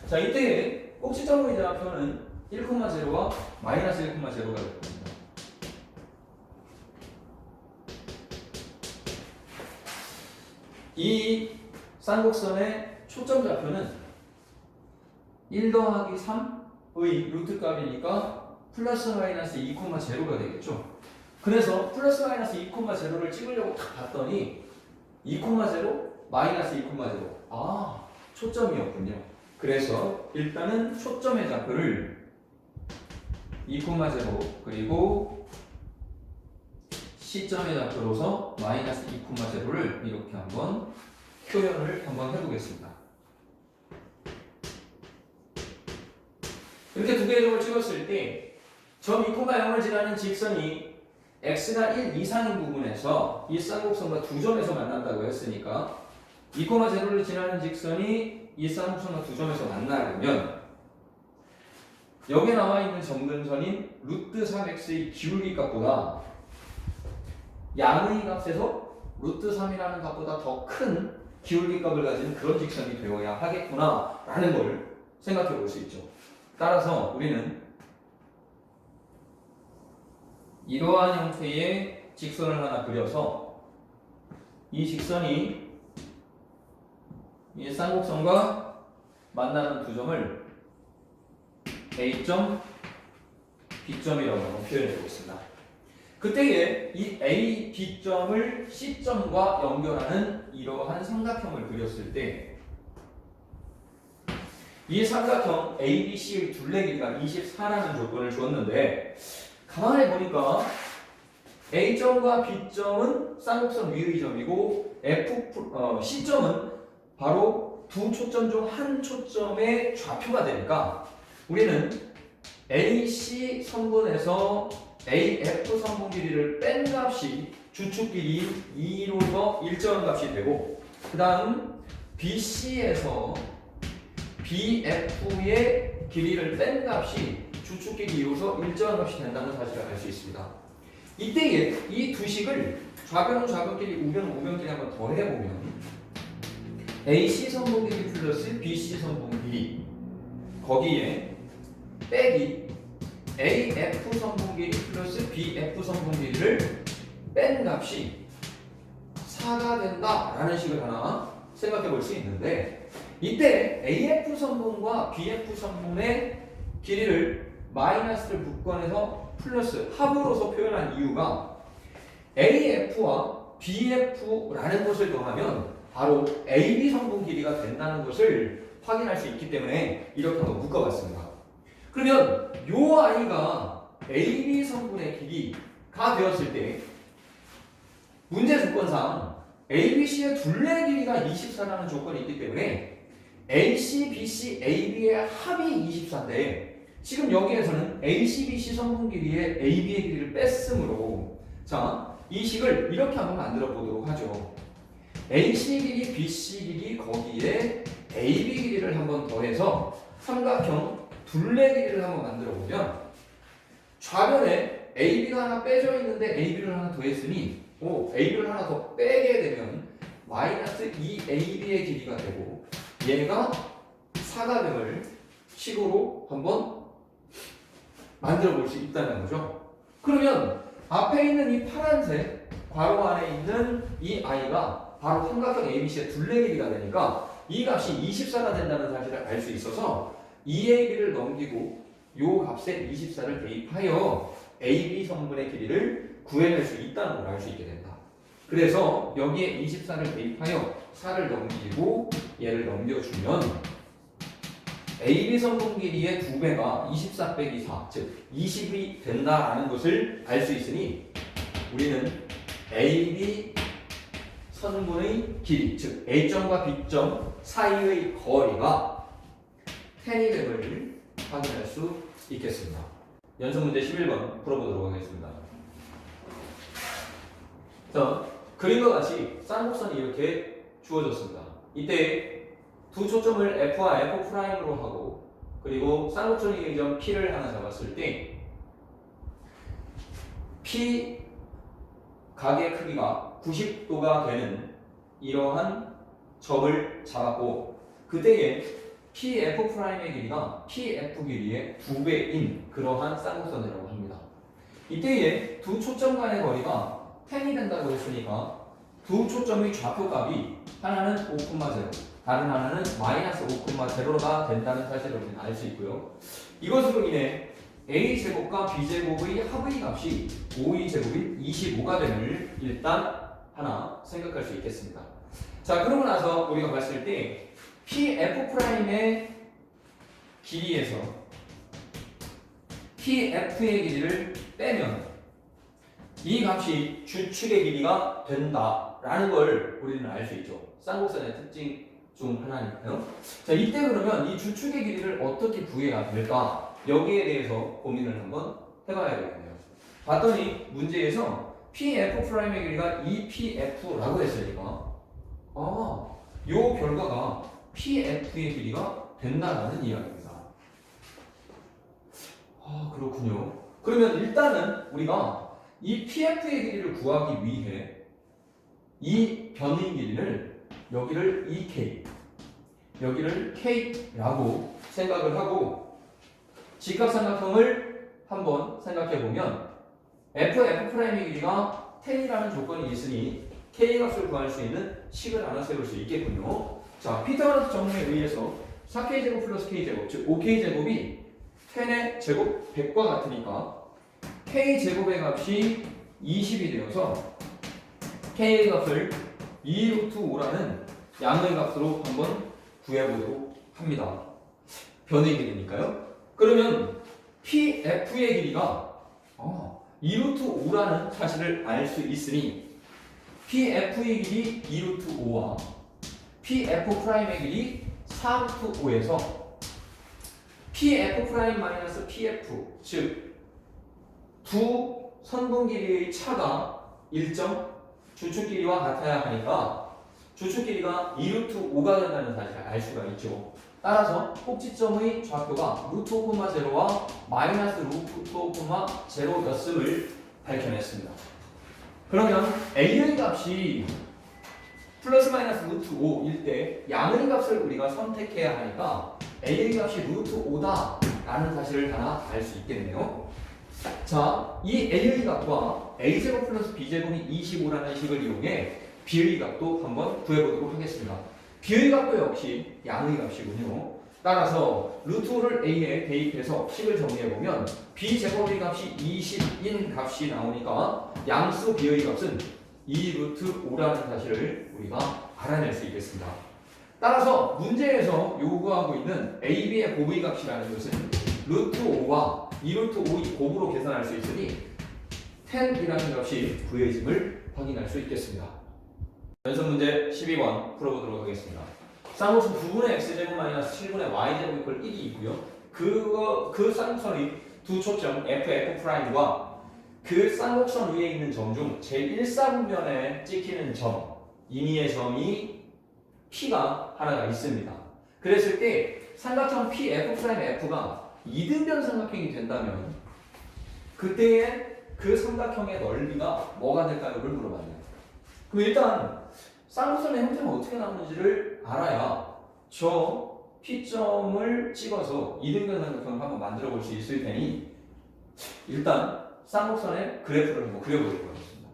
Speaker 1: 자, 이때 꼭지점의 좌표는 1,0와 마이너스 1,0가 될 겁니다. 이 쌍곡선의 초점 좌표는 1 더하기 3의 루트 값이니까 플러스 마이너스 2,0가 되겠죠. 그래서 플러스 마이너스 2,0를 찍으려고 딱 봤더니 2,0 마이너스 2,0 초점이었군요. 그래서 일단은 초점의 좌표를 2,0 그리고 C점의 좌표로서 마이너스 2,0를 이렇게 한번 표현을 한번 해보겠습니다. 이렇게 두 개의 점을 찍었을 때 점 2,0을 지나는 직선이 x가 1 이상인 부분에서 이 쌍곡선과 두 점에서 만난다고 했으니까 2,0를 지나는 직선이 이 쌍곡선과 두 점에서 만나려면 여기에 나와 있는 점근선인 루트 3x의 기울기 값보다 양의 값에서 루트 3이라는 값보다 더 큰 기울기 값을 가진 그런 직선이 되어야 하겠구나 라는 걸 생각해 볼 수 있죠. 따라서 우리는 이러한 형태의 직선을 하나 그려서 이 직선이 이 쌍곡선과 만나는 두 점을 A점, B점이라고 표현해 보겠습니다. 그때에 이 A, B점을 C점과 연결하는 이러한 삼각형을 그렸을 때 이 삼각형 ABC의 둘레 길이가 24라는 조건을 주었는데 가만히 보니까 A점과 B점은 쌍곡선 위의 점이고 C점은 바로 두 초점 중 한 초점의 좌표가 되니까 우리는 AC 선분에서 AF 선분 길이를 뺀 값이 주축 길이 2로서 일정한 값이 되고 그 다음 BC에서 BF의 길이를 뺀 값이 주축 길이 2로서 일정한 값이 된다는 사실을 알 수 있습니다. 이때에 이 두 식을 좌변은 좌변 길이, 우변은 우변 길이 한번 더 해보면 AC 선분 길이 플러스 BC 선분 길이 거기에 빼기 AF 선분 길이 플러스 BF 선분 길이를 뺀 값이 4가 된다라는 식을 하나 생각해 볼 수 있는데 이때 AF 선분과 BF 선분의 길이를 마이너스를 묶어내서 플러스 합으로서 표현한 이유가 AF와 BF라는 것을 더하면 바로 AB 선분 길이가 된다는 것을 확인할 수 있기 때문에 이렇게 한번 묶어봤습니다. 그러면 요 아이가 AB 선분의 길이가 되었을 때 문제 조건상 ABC의 둘레 길이가 24라는 조건이 있기 때문에 AC, BC, AB의 합이 24인데 지금 여기에서는 AC, BC 선분 길이에 AB의 길이를 뺐으므로 자, 이 식을 이렇게 한번 만들어 보도록 하죠. AC 길이, BC 길이 거기에 AB 길이를 한번 더해서 삼각형 둘레 길이를 한번 만들어 보면 좌변에 AB가 하나 빼져 있는데 AB를 하나 더했으니 AB를 하나 더 빼게 되면 마이너스 2AB의 길이가 되고 얘가 사각형을 식으로 한번 만들어 볼 수 있다는 거죠. 그러면 앞에 있는 이 파란색 괄호 안에 있는 이 i가 바로 삼각형 ABC의 둘레 길이가 되니까 이 값이 24가 된다는 사실을 알 수 있어서 2AB를 넘기고 이 값에 24를 대입하여 AB 성분의 길이를 구해낼 수 있다는 걸 알 수 있게 된다. 그래서 여기에 24를 대입하여 4를 넘기고 얘를 넘겨주면 AB 성분 길이의 2배가 24 빼기 4, 즉 20이 된다라는 것을 알 수 있으니 우리는 AB 선분의 길이, 즉 A점과 B점 사이의 거리가 10이 됨을 확인할 수 있겠습니다. 연습 문제 11번 풀어보도록 하겠습니다. 자, 그림과 같이 쌍곡선이 이렇게 주어졌습니다. 이때 두 초점을 F와 F'으로 하고 그리고 쌍곡선의 기점 P를 하나 잡았을 때 P 각의 크기가 90도가 되는 이러한 점을 잡았고 그때에 PF'의 길이가 PF 길이의 2배인 그러한 쌍곡선이라고 합니다. 이때에 두 초점 간의 거리가 10이 된다고 했으니까 두 초점의 좌표값이 하나는 5,0 다른 하나는 마이너스 5,0가 된다는 사실을 우리는 알 수 있고요. 이것으로 인해 A제곱과 B제곱의 합의 값이 5A제곱이 25가 됨을 일단 하나 생각할 수 있겠습니다. 자, 그러고 나서 우리가 봤을 때 PF'의 길이에서 PF의 길이를 빼면 이 값이 주축의 길이가 된다라는 걸 우리는 알 수 있죠. 쌍곡선의 특징 중 하나니까요. 자, 이때 그러면 이 주축의 길이를 어떻게 구해야 될까? 여기에 대해서 고민을 한번 해봐야 되겠네요. 봤더니 문제에서 PF'의 길이가 2PF라고 했으니까 요 결과가 PF의 길이가 된다라는 이야기입니다. 그렇군요. 그러면 일단은 우리가 이 PF의 길이를 구하기 위해 이 변의 길이를 여기를 EK, 여기를 K라고 생각을 하고 직각삼각형을 한번 생각해 보면 F'의 길이가 10이라는 조건이 있으니 K 값을 구할 수 있는 식을 하나 세울 수 있겠군요. 자, 피타고라스 정리에 의해서 4K제곱 플러스 K제곱, 즉 5K제곱이 10의 제곱 100과 같으니까 K제곱의 값이 20이 되어서 K의 값을 2루트 5라는 양의 값으로 한번 구해보도록 합니다. 변의 길이니까요. 그러면 PF의 길이가 2루트 5라는 사실을 알 수 있으니 PF의 길이 2루트 5와 PF'의 길이 4루트 5에서 PF'-PF, 즉 두 선분 길이의 차가 일정 주축 길이와 같아야 하니까 주축 길이가 2루트 5가 된다는 사실을 알 수가 있죠. 따라서 꼭지점의 좌표가 루트 5,0와 마이너스 루트 5,0였음을 밝혀냈습니다. 그러면 A의 값이 플러스 마이너스 루트 5일 때 양의 값을 우리가 선택해야 하니까 A의 값이 루트 5다라는 사실을 하나 알 수 있겠네요. 자, 이 A의 값과 A제곱 플러스 B제곱이 25라는 식을 이용해 B의 값도 한번 구해보도록 하겠습니다. B의 값도 역시 양의 값이군요. 따라서 루트 5를 A에 대입해서 식을 정리해보면 B제곱의 값이 20인 값이 나오니까 양수 B의 값은 2루트 5라는 사실을 우리가 알아낼 수 있겠습니다. 따라서 문제에서 요구하고 있는 AB의 곱의 값이라는 것은 루트 5와 2루트 5의 곱으로 계산할 수 있으니 10이라는 값이 구해짐을 확인할 수 있겠습니다. 연습 문제 12번 풀어보도록 하겠습니다. 쌍곡선 9분의 x제곱 마이너스 7분의 y제곱 이퀄 1이 있고요. 그 쌍곡선이 두 초점 F''과 그 쌍곡선 위에 있는 점 중 제1사분면에 찍히는 점, 임의의 점이 P가 하나가 있습니다. 그랬을 때 삼각형 PF'F가 이등변 삼각형이 된다면 그때의 그 삼각형의 넓이가 뭐가 될까요?를 물어봤네요. 그럼 일단 쌍곡선의 형태가 어떻게 나오는지를 알아야 저 P점을 찍어서 이등변 삼각형을 한번 만들어 볼 수 있을 테니 일단 쌍곡선의 그래프를 한번 그려보도록 하겠습니다.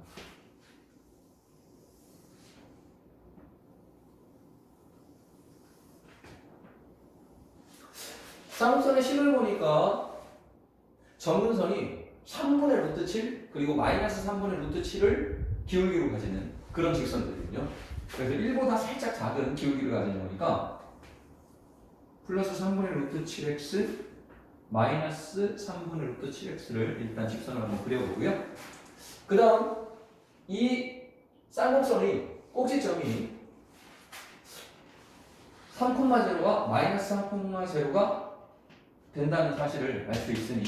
Speaker 1: 쌍곡선의 식을 보니까 점근선이 3분의 루트 7 그리고 마이너스 3분의 루트 7을 기울기로 가지는 그런 직선들이거든요. 그래서 1보다 살짝 작은 기울기를 가지는 거니까 플러스 3분의 루트 7x 마이너스 3분의 루트 7x를 일단 직선을 한번 그려보고요. 그 다음 이 쌍곡선이 꼭지점이 3,0가 마이너스 3,0가 된다는 사실을 알 수 있으니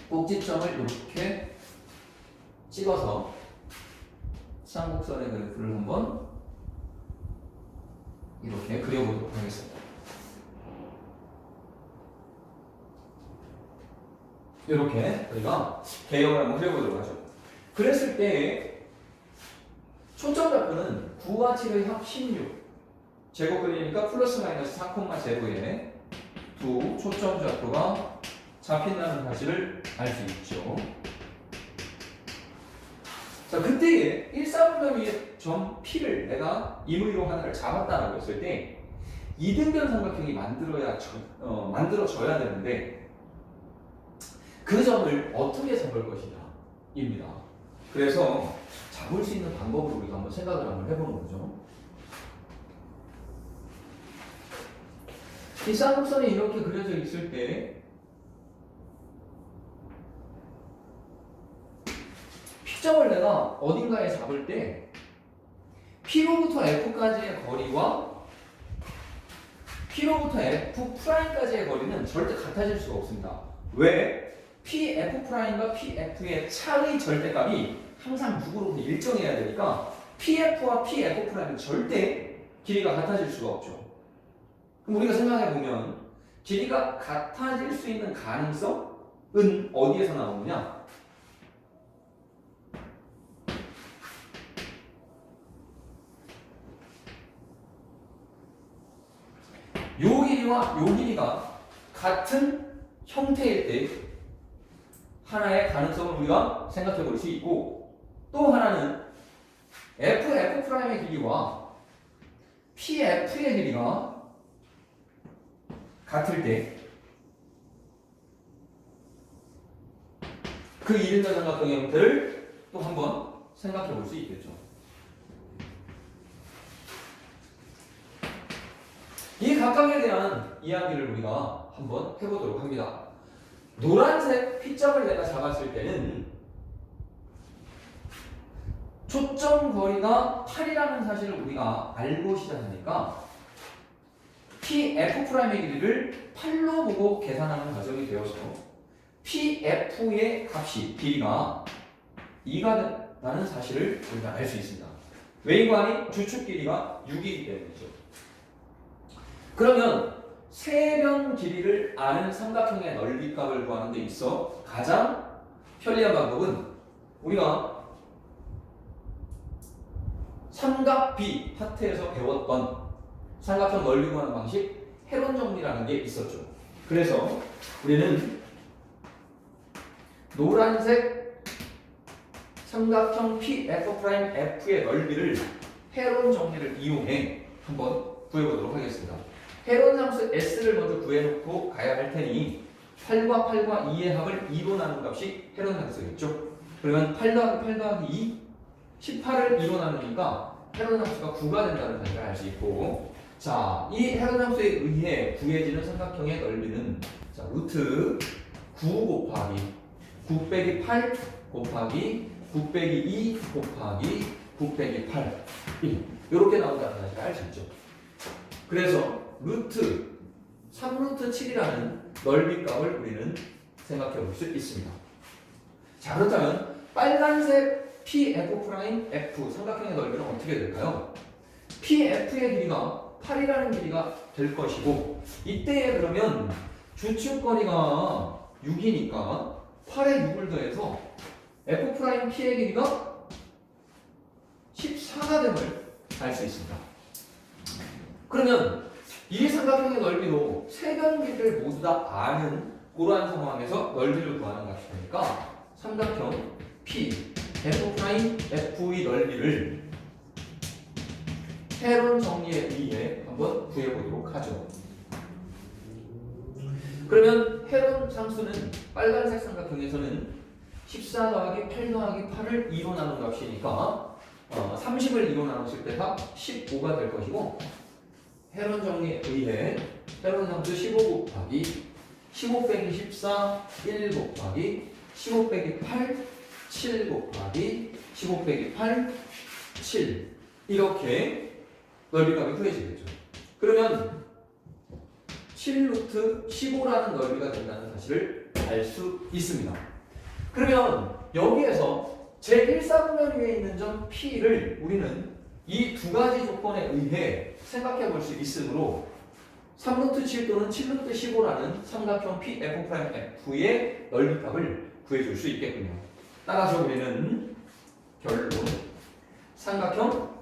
Speaker 1: 꼭지점을 이렇게 찍어서 쌍곡선의 그래프를 한번 이렇게 그려보도록 하겠습니다. 이렇게 우리가 개형을 한번 그려보도록 하죠. 그랬을 때 초점 좌표는 9와 7의 합 16 제곱 그리니까 플러스 마이너스 4,0에 두 초점 좌표가 잡힌다는 사실을 알 수 있죠. 자, 그때에 1사분면 위에 점 P를 내가 임의로 하나를 잡았다라고 했을 때 이등변 삼각형이 만들어져야 되는데 그 점을 어떻게 잡을 것이냐 입니다. 그래서 잡을 수 있는 방법을 우리가 한번 생각을 한번 해보는 거죠. 이 쌍곡선이 이렇게 그려져 있을 때 P점을 내가 어딘가에 잡을 때 P로부터 F까지의 거리와 P로부터 F'까지의 거리는 절대 같아질 수가 없습니다. 왜? PF'과 PF의 차의 절대값이 항상 누구로부터 일정해야 되니까 PF와 PF'는 절대 길이가 같아질 수가 없죠. 그럼 우리가 생각해보면 길이가 같아질 수 있는 가능성은 어디에서 나오느냐? 요 길이와 요 길이가 같은 형태일 때 하나의 가능성을 우리가 생각해 볼 수 있고 또 하나는 F'의 길이와 PF의 길이가 같을 때 그 이등변 삼각형의 형태를 또 한번 생각해 볼 수 있겠죠. 이 각각에 대한 이야기를 우리가 한번 해보도록 합니다. 노란색 P점을 내가 잡았을 때는 초점 거리가 8이라는 사실을 우리가 알고 시작하니까 PF'의 길이를 8로 보고 계산하는 과정이 되어서 PF의 값이 길이가 2가 된다는 사실을 우리가 알 수 있습니다. 왜인고 하니 주축 길이가 6이기 때문이죠. 그러면 세변 길이를 아는 삼각형의 넓이값을 구하는 데 있어 가장 편리한 방법은 우리가 삼각비 파트에서 배웠던 삼각형 넓이 구하는 방식 헤론 정리라는 게 있었죠. 그래서 우리는 노란색 삼각형 PF'F의 넓이를 헤론 정리를 이용해 한번 구해보도록 하겠습니다. 헤론 함수 S를 먼저 구해놓고 가야 할 테니 8과 8과 2의 합을 2로 나눈 값이 헤론 함수겠죠. 그러면 8 더하기 8 더하기 2 18을 2로 나누니까 헤론 함수가 9가 된다는 사실을 알 수 있고 자, 이 헤론 함수에 의해 구해지는 삼각형의 넓이는 자, 루트 9 곱하기 9 빼기 8 곱하기 9 빼기 2 곱하기 9 빼기 8 1 이렇게 나온다는 사실을 알 수 있죠. 그래서 루트 3루트 7이라는 넓이값을 우리는 생각해 볼 수 있습니다. 자, 그렇다면 빨간색 PF'F 삼각형의 넓이는 어떻게 될까요? PF의 길이가 8이라는 길이가 될 것이고, 이때에 그러면 주축거리가 6이니까 8에 6을 더해서 F'P의 길이가 14가 됨을 알 수 있습니다. 그러면 이 삼각형의 넓이로 세 변 길이를 모두 다 아는 그러한 상황에서 넓이를 구하는 값이 되니까 삼각형 P, F'F의 넓이를 헤론 정리에 의해 한번 구해보도록 하죠. 그러면 헤론 상수는 빨간색 삼각형에서는 14 더하기 8 더하기 8을 2로 나눈 값이니까 30을 2로 나눴을 때 답 15가 될 것이고, 헤론 정리에 의해 헤론 상수 15 곱하기 15 빼기 14 1 곱하기 15 빼기 8 7 곱하기 15 빼기 8 7 이렇게 넓이값이 구해지겠죠. 그러면 7루트 15라는 넓이가 된다는 사실을 알 수 있습니다. 그러면 여기에서 제1사분면 위에 있는 점 P를 우리는 이 두 가지 조건에 의해 생각해 볼 수 있으므로 3루트 7 또는 7루트 15라는 삼각형 PF'F의 넓이값을 구해줄 수 있겠군요. 따라서 우리는 결론 삼각형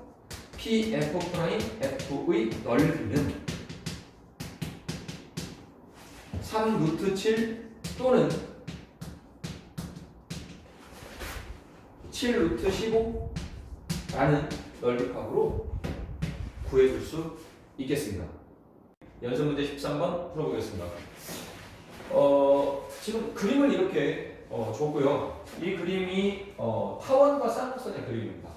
Speaker 1: PF'F의 넓이는 3루트 7 또는 7루트 15라는 넓이값으로 구해줄 수 있겠습니다. 연습 문제 13번 풀어보겠습니다. 지금 그림을 이렇게 줬고요. 이 그림이 타원과 쌍곡선의 그림입니다.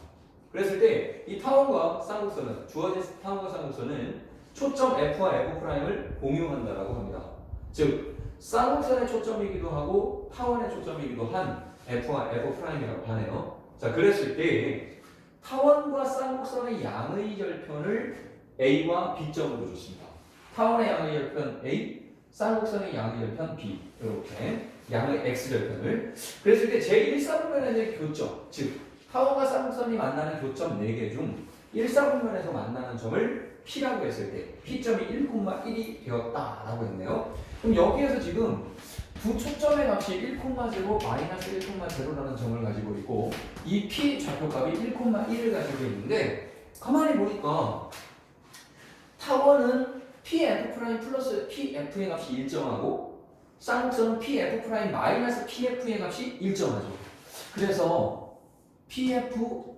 Speaker 1: 그랬을 때 이 타원과 쌍곡선은, 주어진 타원과 쌍곡선은 초점 F와 F'을 공유한다라고 합니다. 즉 쌍곡선의 초점이기도 하고 타원의 초점이기도 한 F와 F'이라고 하네요. 자, 그랬을 때 타원과 쌍곡선의 양의절편을 A와 B점으로 줬습니다. 타원의 양의절편 A, 쌍곡선의 양의절편 B, 이렇게 양의 X절편을. 그랬을 때 제1사분면의 교점, 즉 타원과 쌍곡선이 만나는 교점 4개 중 1사분면에서 만나는 점을 P라고 했을 때 P점이 1,1이 되었다라고 했네요. 그럼 여기에서 지금 두 초점의 값이 1,0, 마이너스 1,0라는 점을 가지고 있고, 이 P 좌표값이 1,1을 가지고 있는데, 가만히 보니까 타원은 PF' 플러스 PF의 값이 일정하고, 쌍곡선은 PF' 마이너스 PF의 값이 일정하죠. 그래서 PF'과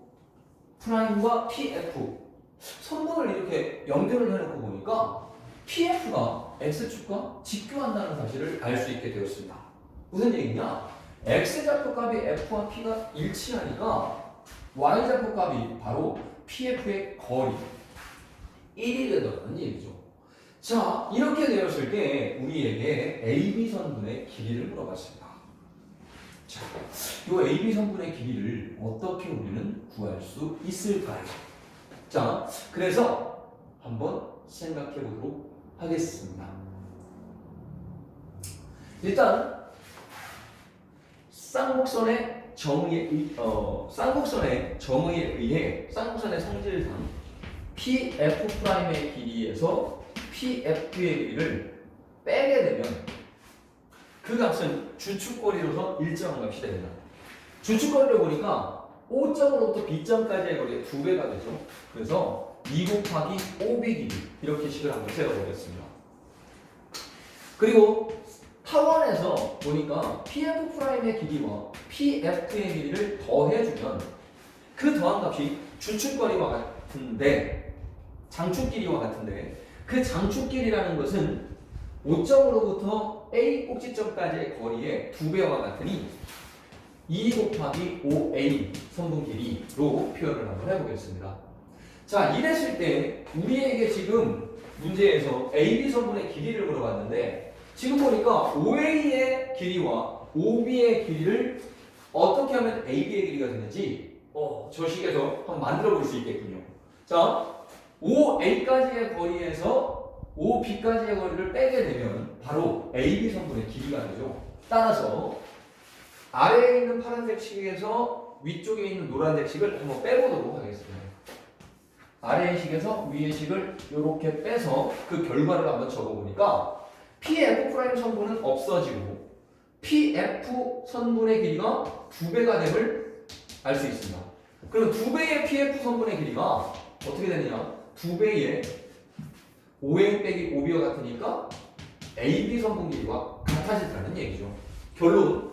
Speaker 1: PF 선분을 이렇게 연결을 해놓고 보니까 PF가 X축과 직교한다는 사실을 알 수 있게 되었습니다. 무슨 얘기냐? X좌표값이 F와 P가 일치하니까 Y좌표값이 바로 PF의 거리 1이 되더라는 얘기죠. 자, 이렇게 되었을 때 우리에게 AB선분의 길이를 물어봤습니다. 자, 이 AB선분의 길이를 어떻게 우리는 구할 수 있을까요? 자, 그래서 한번 생각해 보도록 하겠습니다. 일단 쌍곡선의 정의에 의해 쌍곡선의 성질상 PF'의 길이에서 PF의 길이를 빼게 되면 그 값은 주축거리로서 일정한 값이 됩니다. 주축거리를 보니까 O점으로부터 B점까지의 거리의 2배가 되죠. 그래서 2 곱하기 5B 길이 이렇게 식을 한번 세워보겠습니다. 그리고 타원에서 보니까 PF'의 길이와 PF의 길이를 더해주면 그 더한 값이 주축거리와 같은데, 장축 길이와 같은데, 그 장축 길이라는 것은 5점으로부터 A 꼭지점까지의 거리의 2배와 같으니 2 곱하기 5A 선분 길이로 표현을 한번 해보겠습니다. 자, 이랬을 때 우리에게 지금 문제에서 AB 선분의 길이를 물어봤는데, 지금 보니까 OA의 길이와 OB의 길이를 어떻게 하면 AB의 길이가 되는지 저 식에서 한번 만들어 볼 수 있겠군요. 자, OA까지의 거리에서 OB까지의 거리를 빼게 되면 바로 AB 선분의 길이가 되죠. 따라서 아래에 있는 파란색 식에서 위쪽에 있는 노란색 식을 한번 빼보도록 하겠습니다. 아래의 식에서 위의 식을 이렇게 빼서 그 결과를 한번 적어보니까 PF' 선분은 없어지고 PF 선분의 길이가 2배가 됨을 알 수 있습니다. 그럼 2배의 PF 선분의 길이가 어떻게 되느냐? 2배의 5A 빼기 5B와 같으니까 AB 선분 길이와 같아진다는 얘기죠. 결론,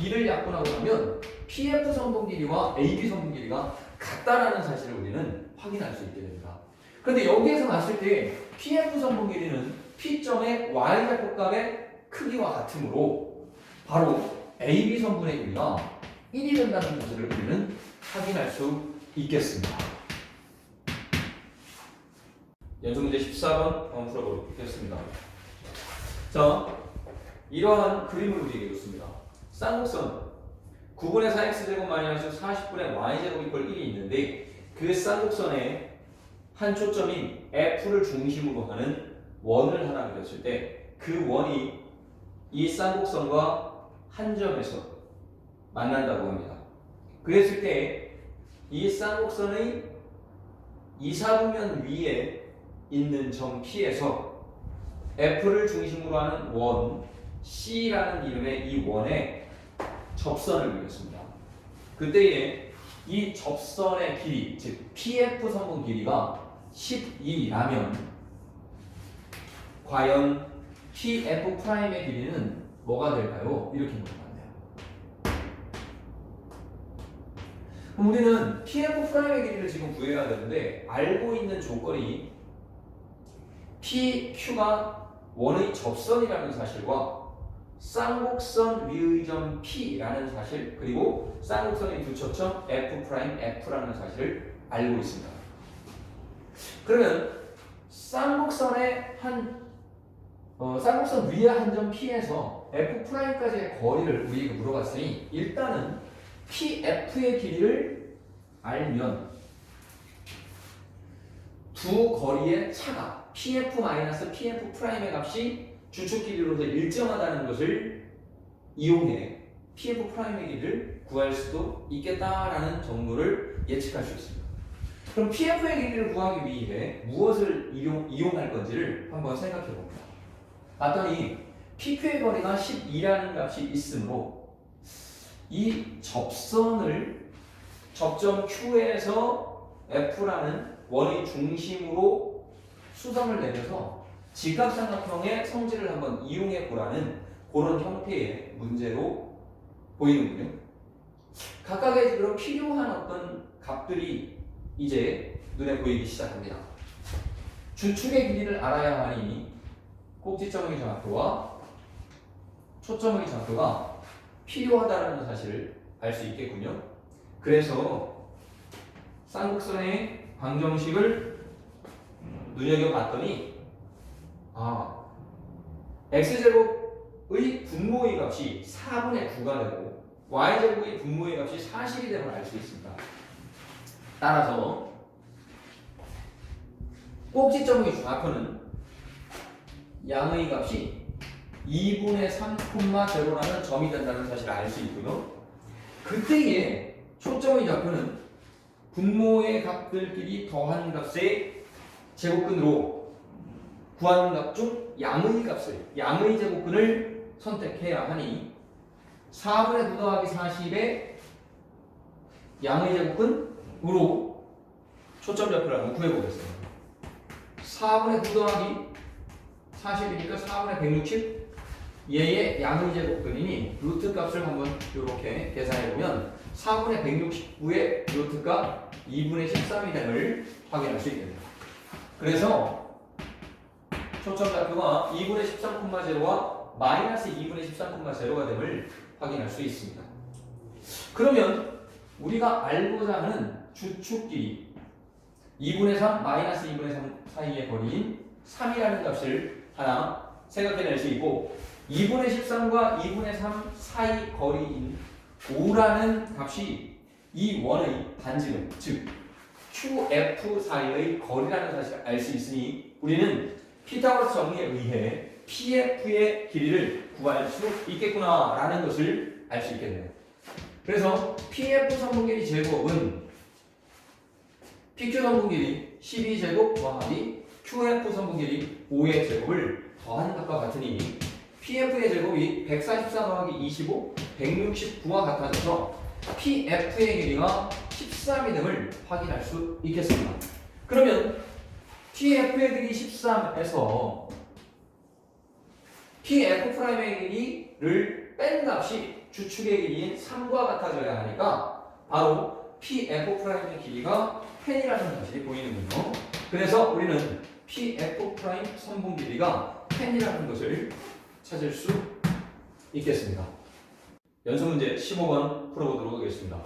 Speaker 1: 이를 약분하고 나면 PF 선분 길이와 AB 선분 길이가 같다라는 사실을 우리는 확인할 수 있게 됩니다. 그런데 여기에서 봤을 때 PF 선분 길이는 P점의 Y좌표값의 크기와 같으므로 바로 AB 선분의 길이가 1이 된다는 것을 우리는 확인할 수 있겠습니다. 연습문제 14번 한번 풀어보겠습니다. 자, 이러한 그림을 우리에게 줬습니다. 쌍곡선 9분의 4x제곱 마이너스 40분의 y제곱 이퀄 1이 있는데 그 쌍곡선에 한 초점인 F를 중심으로 하는 원을 하나 그렸을 때 그 원이 이 쌍곡선과 한 점에서 만난다고 합니다. 그랬을 때 이 쌍곡선의 이사분면 위에 있는 점 P에서 F를 중심으로 하는 원 C라는 이름의 이 원에 접선을 그렸습니다. 그때에 이 접선의 길이, 즉 PF 선분 길이가 12라면 과연 PF'의 길이는 뭐가 될까요? 이렇게 물어봤네요. 그럼 우리는 PF'의 길이를 지금 구해야 되는데 알고 있는 조건이 PQ가 원의 접선이라는 사실과 쌍곡선 위의 점 P라는 사실, 그리고 쌍곡선의 두 초점 F'F라는 사실을 알고 있습니다. 그러면 쌍곡선의 쌍곡선 위의 한 점 P에서 F'까지의 거리를 우리에게 물어봤으니 일단은 PF의 길이를 알면 두 거리의 차가 PF-PF'의 값이 주축 길이로서 일정하다는 것을 이용해 PF'의 길이를 구할 수도 있겠다라는 정도를 예측할 수 있습니다. 그럼 PF의 길이를 구하기 위해 무엇을 이용할 건지를 한번 생각해 봅니다. 봤더니 PQ의 거리가 12라는 값이 있으므로 이 접선을 접점 Q에서 F라는 원의 중심으로 수선을 내려서 직각삼각형의 성질을 한번 이용해 보라는 그런 형태의 문제로 보이는군요. 각각의 그런 필요한 어떤 값들이 이제 눈에 보이기 시작합니다. 주축의 길이를 알아야 하니 꼭지점의 좌표와 초점의 좌표가 필요하다는 사실을 알 수 있겠군요. 그래서 쌍곡선의 방정식을 눈여겨봤더니 x제곱의 분모의 값이 4분의 9가 되고 y제곱의 분모의 값이 40이 됨을 알 수 있습니다. 따라서 꼭지점의 좌표는 양의 값이 2분의 3,0라는 점이 된다는 사실을 알 수 있고요. 그때의 초점의 좌표는 분모의 값들끼리 더한 값의 제곱근으로 구하는 값 중 양의 제곱근을 선택해야 하니 4분의 9 더하기 40의 양의 제곱근으로 초점 좌표를 한번 구해보겠습니다. 4분의 9 더하기 40이니까 4분의 160 얘의 양의 제곱근이니 루트 값을 한번 이렇게 계산해보면 4분의 169의 루트가 2분의 13이 됨을 확인할 수 있겠습니다. 그래서 초점 좌표가 2분의 13,0와 마이너스 2분의 13,0가 됨을 확인할 수 있습니다. 그러면 우리가 알고자 하는 주축 길이 2분의 3, 마이너스 2분의 3 사이의 거리인 3이라는 값을 하나 생각해낼 수 있고 2분의 13과 2분의 3 사이 거리인 5라는 값이 이 원의 반지름, 즉 QF 사이의 거리라는 사실을 알 수 있으니 우리는 피타고라스 정리에 의해 PF의 길이를 구할 수 있겠구나라는 것을 알 수 있겠네요. 그래서 PF 선분길이 제곱은 PQ 선분길이 12제곱 더하기 QF 선분길이 5의 제곱을 더하는 것과 같으니 PF의 제곱이 144 더하기 25, 169와 같아져서 PF의 길이가 13이 됨을 확인할 수 있겠습니다. 그러면 PF의 길이 13에서 PF'의 길이를 뺀 값이 주축의 길이인 3과 같아져야 하니까 바로 PF'의 길이가 10이라는 사실이 보이는군요. 그래서 우리는 PF' 선분 길이가 10이라는 것을 찾을 수 있겠습니다. 연습 문제 15번 풀어보도록 하겠습니다.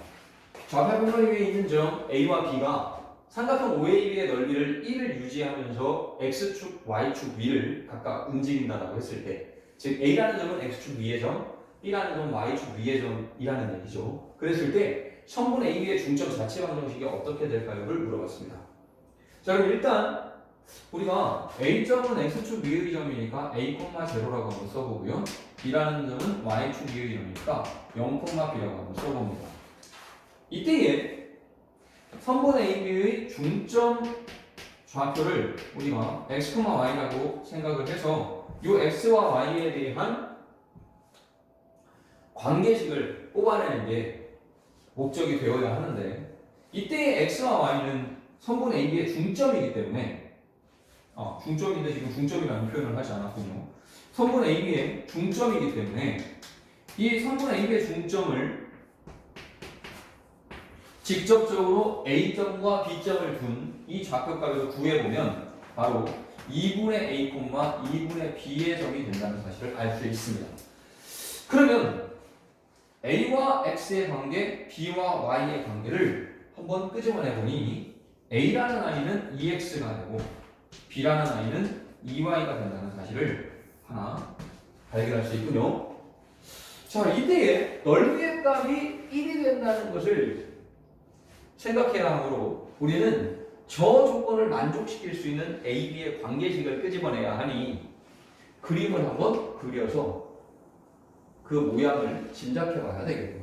Speaker 1: 좌표평면 위에 있는 점 A와 B가 삼각형 OAB의 넓이를 1을 유지하면서 X축, Y축 위를 각각 움직인다고 했을 때, 즉 A라는 점은 X축 위의 점, B라는 점은 Y축 위의 점이라는 얘기죠. 그랬을 때 선분 AB의 중점 자체 방정식이 어떻게 될까요?를 물어봤습니다. 자, 그럼 일단 우리가 A점은 X축 위의 점이니까 A,0라고 한번 써보고요. B라는 점은 Y축 위의 점이니까 0,B라고 한번 써봅니다. 이때에 선분 AB의 중점 좌표를 우리가 X, Y라고 생각을 해서 이 X와 Y에 대한 관계식을 뽑아내는 게 목적이 되어야 하는데, 이때의 X와 Y는 선분 AB의 중점이기 때문에 중점인데 지금 중점이라는 표현을 하지 않았군요. 선분 AB의 중점이기 때문에 이 선분 AB의 중점을 직접적으로 A점과 B점을 둔 이 좌표값에서 구해보면 바로 2분의 A, 2분의 B의 점이 된다는 사실을 알 수 있습니다. 그러면 A와 X의 관계, B와 Y의 관계를 한번 끄집어내보니 A라는 아이는 2X가 되고 B라는 아이는 2Y가 된다는 사실을 하나 발견할 수 있군요. 자, 이때에 넓이의 값이 1이 된다는 것을 생각해야 하므로 우리는 저 조건을 만족시킬 수 있는 A, B의 관계식을 끄집어내야 하니 그림을 한번 그려서 그 모양을 짐작해 봐야 되겠네요.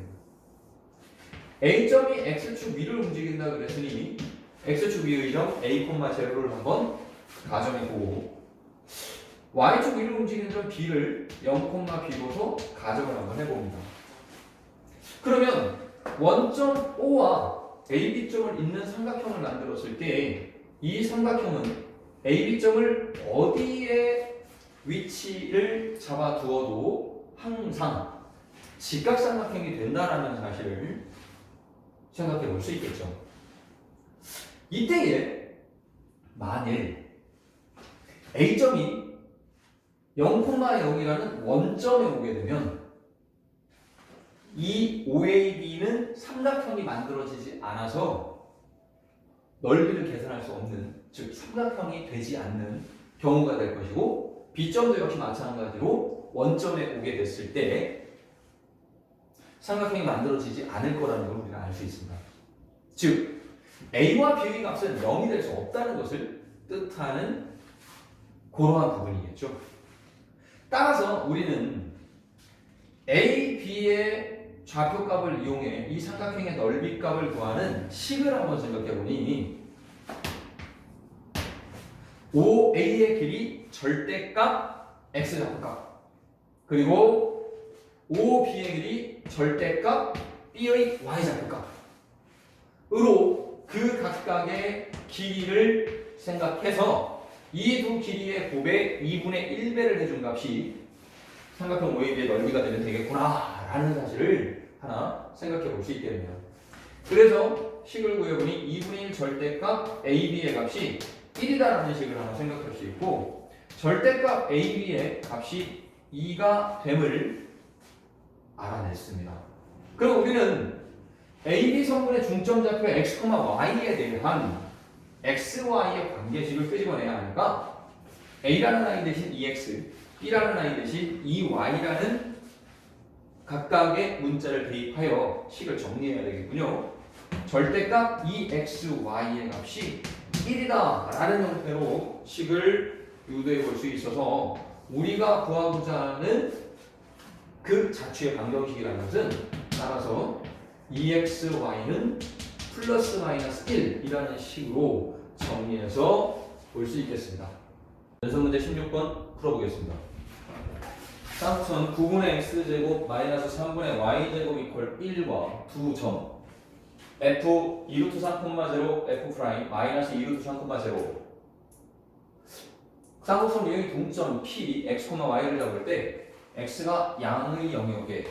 Speaker 1: A점이 X축 위를 움직인다 그랬으니 X축 위의 점 A,0를 한번 가정해보고 Y축 위를 움직이는 점 B를 0,B로서 가정을 한번 해봅니다. 그러면 원점 O와 AB점을 잇는 삼각형을 만들었을 때 이 삼각형은 AB점을 어디에 위치를 잡아두어도 항상 직각삼각형이 된다는 사실을 생각해 볼 수 있겠죠. 이때에 만일 A점이 0,0이라는 원점에 오게 되면 이 OAB는 삼각형이 만들어지지 않아서 넓이를 계산할 수 없는, 즉 삼각형이 되지 않는 경우가 될 것이고, B점도 역시 마찬가지로 원점에 오게 됐을 때 삼각형이 만들어지지 않을 거라는 걸 우리가 알 수 있습니다. 즉 A와 B의 값은 0이 될 수 없다는 것을 뜻하는 그러한 부분이겠죠. 따라서 우리는 A, B의 좌표값을 이용해 이 삼각형의 넓이값을 구하는 식을 한번 생각해보니 OA의 길이 절대값 X 좌표값, 그리고 OB의 길이 절대값 B의 Y 좌표값으로 그 각각의 길이를 생각해서 이 두 길이의 곱에 2분의 1배를 해준 값이 삼각형 OAB의 넓이가 되면 되겠구나 라는 사실을 하나 생각해 볼 수 있겠네요. 그래서 식을 구해보니 2분의 1 절대값 AB의 값이 1이라는 식을 하나 생각할 수 있고, 절대값 AB의 값이 2가 됨을 알아냈습니다. 그럼 우리는 AB 성분의 중점 좌표 X, Y에 대한 XY의 관계식을 끄집어내야 하니까 A라는 아이 대신 EX, B라는 아이 대신 EY라는 각각의 문자를 대입하여 식을 정리해야 되겠군요. 절대값 EXY의 값이 1이다 라는 형태로 식을 유도해 볼 수 있어서 우리가 구하고자 하는 그 자취의 방정식이라는 것은 따라서 EXY는 플러스 마이너스 1이라는 식으로 정리해서 볼 수 있겠습니다. 연습 문제 16번 풀어보겠습니다. 쌍선 9분의 x제곱 마이너스 3분의 y제곱 이퀄 1과 두 점 f 2루트 3,0 f 프라임 마이너스 2루트 3,0 쌍곡선 유형이 동점 p x, y를 잡을 때 x가 양의 영역에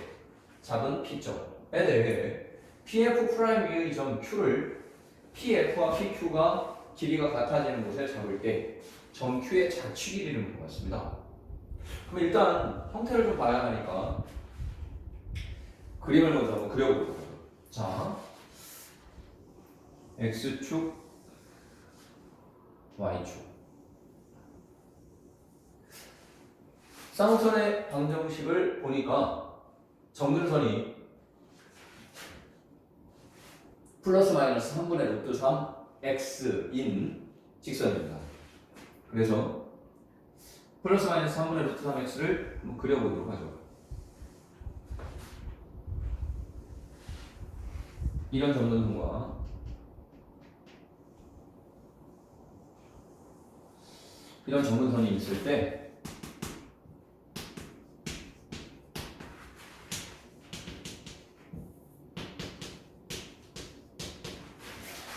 Speaker 1: 잡은 p점에 대해 pf 프라임 위의 점 q를 pf와 pq가 길이가 같아지는 곳에 잡을 때 점 q의 자취 길이를 물어봤습니다. 그럼 일단 형태를 좀 봐야 하니까 그림을 먼저 한번 그려볼게요. 자, x축, y축. 쌍선의 방정식을 보니까 정근선이 플러스 마이너스 3분의 루트 3 x인 직선입니다. 그래서 플러스 마이너스 3분의 루트 3x를 한번 그려보도록 하죠. 이런 점선과 이런 점선이 있을 때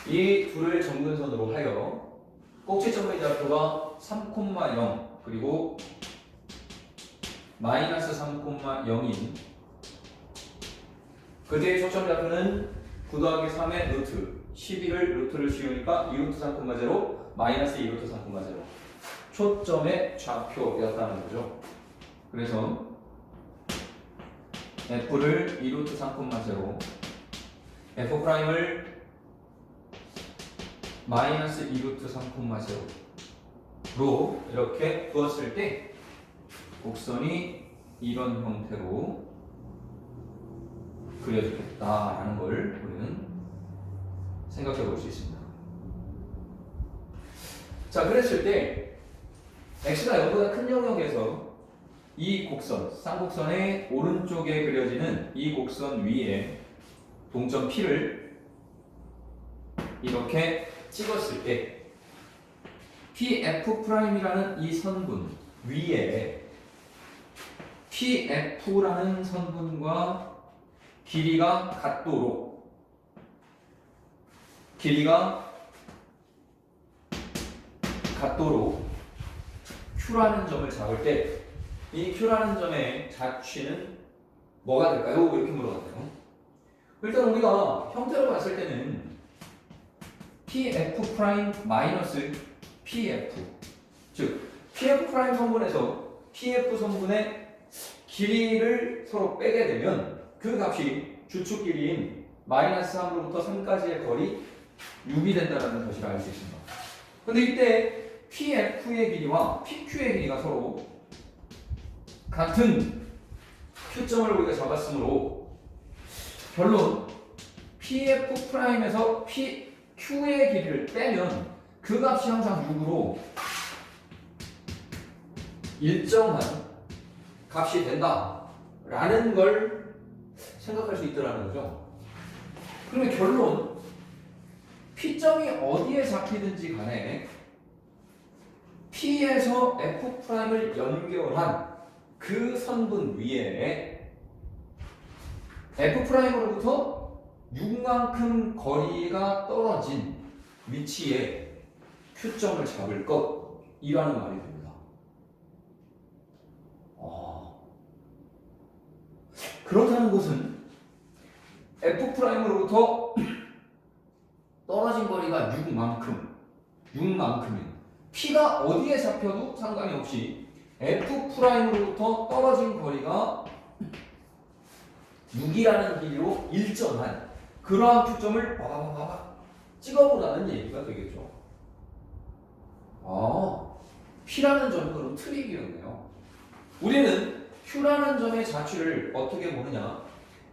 Speaker 1: 이 둘을 점근선으로 하여 꼭지점의 좌표가 3,0 그리고 마이너스 3,0인 그때의 초점 좌표는 9 더하기 3의 루트 12를 루트를 씌우니까 2루트 3,0 마이너스 2루트 3,0 초점의 좌표였다는 거죠. 그래서 f를 2루트 3,0 f 프라임을 마이너스 2루트 3,0로 이렇게 두었을 때 곡선이 이런 형태로 그려지겠다라는 걸 우리는 생각해 볼 수 있습니다. 자, 그랬을 때 x가 0보다 큰 영역에서 이 곡선, 쌍곡선의 오른쪽에 그려지는 이 곡선 위에 동점 P를 이렇게 찍었을 때 PF'이라는 이 선분 위에 PF라는 선분과 길이가 같도록 Q라는 점을 잡을 때 이 Q라는 점의 자취는 뭐가 될까요? 이렇게 물어봤네요. 일단 우리가 형태로 봤을 때는 PF 프라임 마이너스 PF 즉 PF 프라임 선분에서 PF 선분의 길이를 서로 빼게 되면 그 값이 주축 길이인 마이너스 3으로부터 3까지의 거리 6이 된다는 것을 알 수 있습니다. 근데 이때 PF의 길이와 PQ의 길이가 서로 같은 Q점을 우리가 잡았으므로 결론 PF 프라임에서 PQ의 길이를 빼면 그 값이 항상 6으로 일정한 값이 된다라는 걸 생각할 수 있더라는 거죠. 그러면 결론 P점이 어디에 잡히든지 간에 P에서 F'을 연결한 그 선분 위에 F'으로부터 6만큼 거리가 떨어진 위치에 Q점을 잡을 것이라는 말이 됩니다. 그렇다는 것은 F'으로부터 떨어진 거리가 6만큼인 P가 어디에 잡혀도 상관이 없이 F'으로부터 떨어진 거리가 6이라는 길이로 일정한 그러한 Q점을 찍어보라는 얘기가 되겠죠. P라는 점은 그럼 트릭이었네요. 우리는 Q라는 점의 자취를 어떻게 보느냐?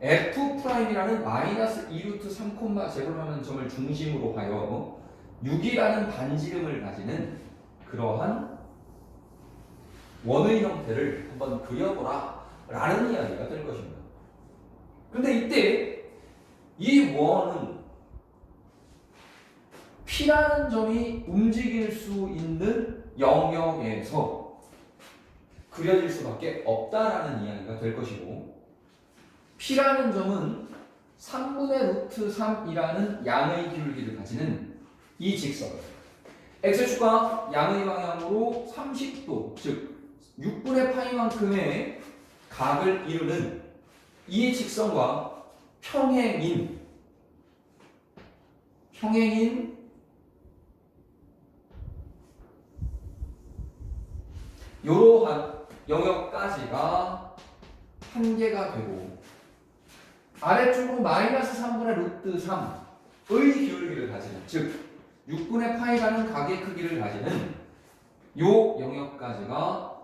Speaker 1: F'이라는 마이너스 2루트 3,0라는 점을 중심으로 하여 6이라는 반지름을 가지는 그러한 원의 형태를 한번 그려보라 라는 이야기가 될 것입니다. 그런데 이때 이 원은 P라는 점이 움직일 수 있는 영역에서 그려질 수밖에 없다라는 이야기가 될 것이고, P라는 점은 3분의 루트 3이라는 양의 기울기를 가지는 이 직선, X축과 양의 방향으로 30도, 즉 6분의 파이만큼의 각을 이루는 이 직선과 평행인 이러한 영역까지가 한계가 되고, 아래쪽으로 마이너스 3분의 루트 3의 기울기를 가지는, 즉 6분의 파이라는 각의 크기를 가지는 이 영역까지가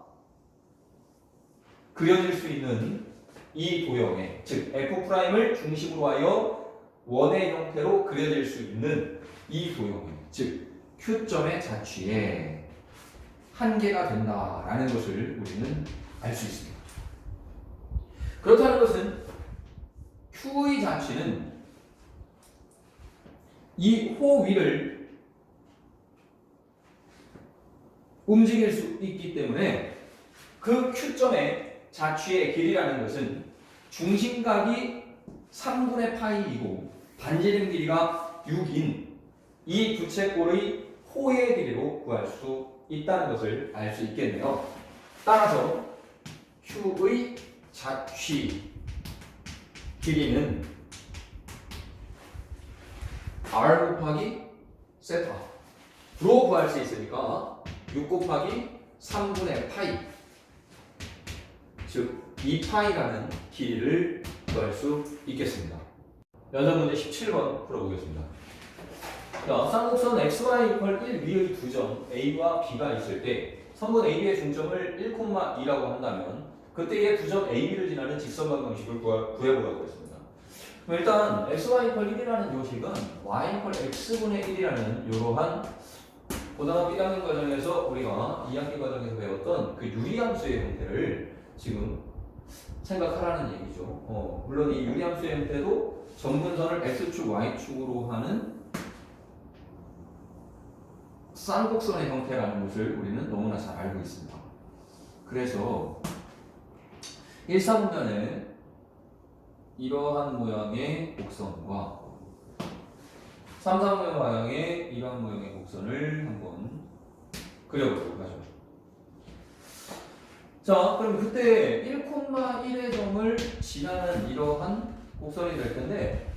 Speaker 1: 그려질 수 있는 이 도형의, 즉 F'을 중심으로 하여 원의 형태로 그려질 수 있는 이 도형의, 즉 Q점의 자취에 한계가 된다라는 것을 우리는 알 수 있습니다. 그렇다는 것은 Q의 자취는 이 호 위를 움직일 수 있기 때문에 그 Q점의 자취의 길이라는 것은 중심각이 3분의 파이이고 반지름 길이가 6인 이 부채꼴의 호의 길이로 구할 수 있다는 것을 알 수 있겠네요. 따라서 Q의 자취 길이는 R 곱하기 세타로 구할 수 있으니까 6 곱하기 3분의 파이, 즉 2파이라는 길이를 구할 수 있겠습니다. 연산 문제 17번 풀어보겠습니다. 자, 쌍곡선 XY = 1 위의 두 점 A와 B가 있을 때 선분 AB의 중점을 1,2라고 한다면 그때의 두 점 AB를 지나는 직선 방정식을 구해보라고 했습니다. 일단 XY = 1이라는 요식은 Y = X분의 1이라는 이러한 고등학교 1학년 과정에서 우리가 2학기 과정에서 배웠던 그 유리함수의 형태를 지금 생각하라는 얘기죠. 물론 이 유리함수의 형태도 점근선을 X축, Y축으로 하는 쌍곡선의 형태라는 것을 우리는 너무나 잘 알고 있습니다. 그래서 1사분면에 이러한 모양의 곡선과 3사분면 방향의 이러한 모양의 곡선을 한번 그려보도록 하죠. 자, 그럼 그때 1,1의 점을 지나는 이러한 곡선이 될 텐데,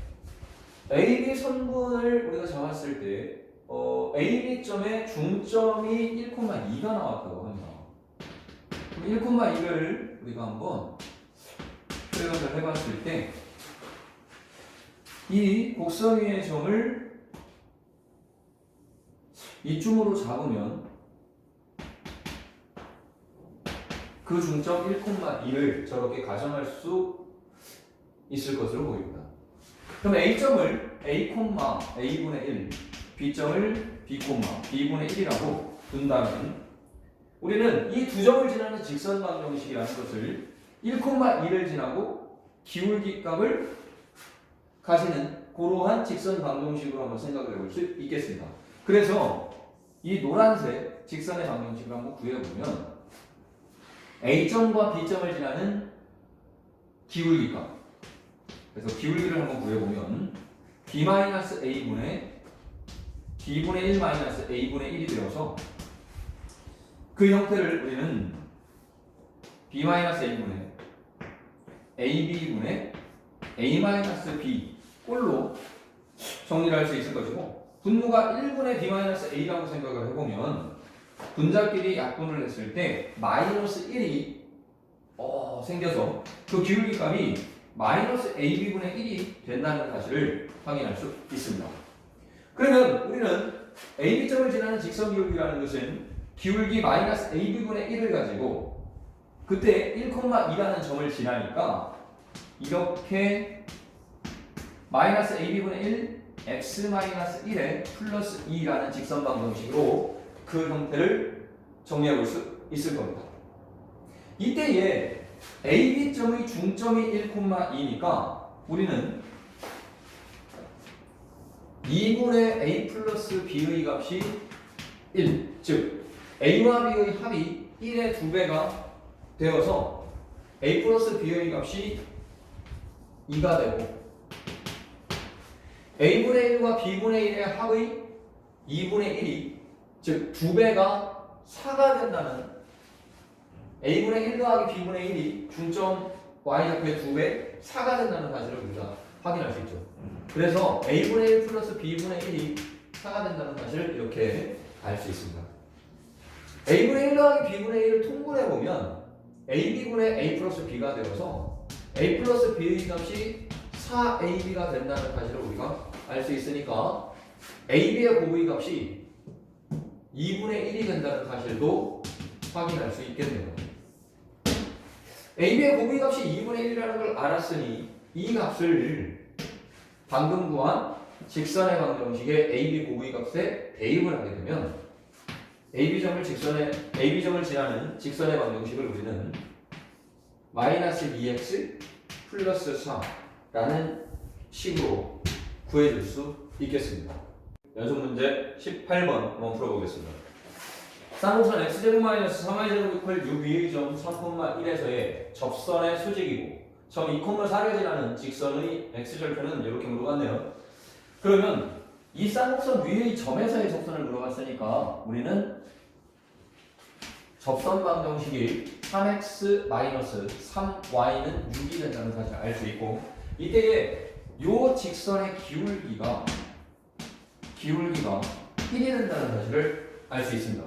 Speaker 1: AB 선분을 우리가 잡았을 때 AB점의 중점이 1,2가 나왔다고 합니다. 그럼 1,2를 우리가 한번 표현을 해봤을 때 이 곡선 위의 점을 이쯤으로 잡으면 그 중점 1,2를 저렇게 가정할 수 있을 것으로 보입니다. 그럼 A점을 A분의 1, B점을 B분의 1이라고 둔다면 우리는 이 두 점을 지나는 직선 방정식이라는 것을 1,2를 지나고 기울기 값을 가지는 그러한 직선 방정식으로 한번 생각을 해볼 수 있겠습니다. 그래서 이 노란색 직선의 방정식을 한번 구해보면 A점과 B점을 지나는 기울기 값, 그래서 기울기를 한번 구해보면 B-A분의 B분의 1 마이너스 A분의 1이 되어서 그 형태를 우리는 B-A분의 AB분의 A-B 꼴로 정리를 할 수 있을 것이고, 분모가 1분의 B-A라고 생각을 해보면 분자끼리 약분을 했을 때 마이너스 1이 생겨서 그 기울기 값이 마이너스 AB분의 1이 된다는 사실을 확인할 수 있습니다. 그러면 우리는 AB점을 지나는 직선 기울기라는 것은 기울기 마이너스 AB분의 1을 가지고 그때 1,2라는 점을 지나니까 이렇게 마이너스 AB분의 1 x 마이너스 1에 플러스 2라는 직선 방정식으로 그 형태를 정리해 볼 수 있을 겁니다. 이때에 AB점의 중점이 1,2니까 우리는 2분의 A 플러스 B의 값이 1, 즉 A와 B의 합이 1의 2배가 되어서 A 플러스 B의 값이 2가 되고 A분의 1과 B분의 1의 합의 2분의 1이 즉 2배가 4가 된다는 A분의 1 더하기 B분의 1이 중점 Y좌표의 2배 4가 된다는 사실을 우리가 확인할 수 있죠. 그래서 A분의 1 플러스 B분의 1이 4가 된다는 사실을 이렇게 알 수 있습니다. A분의 1 더하기 B분의 1을 통분해보면 AB분의 A 플러스 B가 되어서 A 플러스 B의 값이 4AB가 된다는 사실을 우리가 알 수 있으니까 AB의 곱의 값이 2분의 1이 된다는 사실도 확인할 수 있겠네요. AB의 곱의 값이 2분의 1이라는 걸 알았으니 이 값을 방금 구한 직선의 방정식에 AB 곱의 값에 대입을 하게 되면 AB점을 지나는 직선의 방정식을 우리는 마이너스 2x 플러스 4라는 식으로 구해줄 수 있겠습니다. 연속 문제 18번 한번 풀어보겠습니다. 쌍곡선 x제곱 마이너스 3y제곱 이퀄 6위의 점 3,1에서의 접선의 수직이고 점 2,4를 지나는 직선의 x절편은 이렇게 물어봤네요. 그러면 이 쌍곡선 위의 점에서의 접선을 물어봤으니까 우리는 접선 방정식이 3x-3y는 6이 된다는 사실을 알 수 있고 이때에 요 직선의 기울기가 1이 된다는 사실을 알 수 있습니다.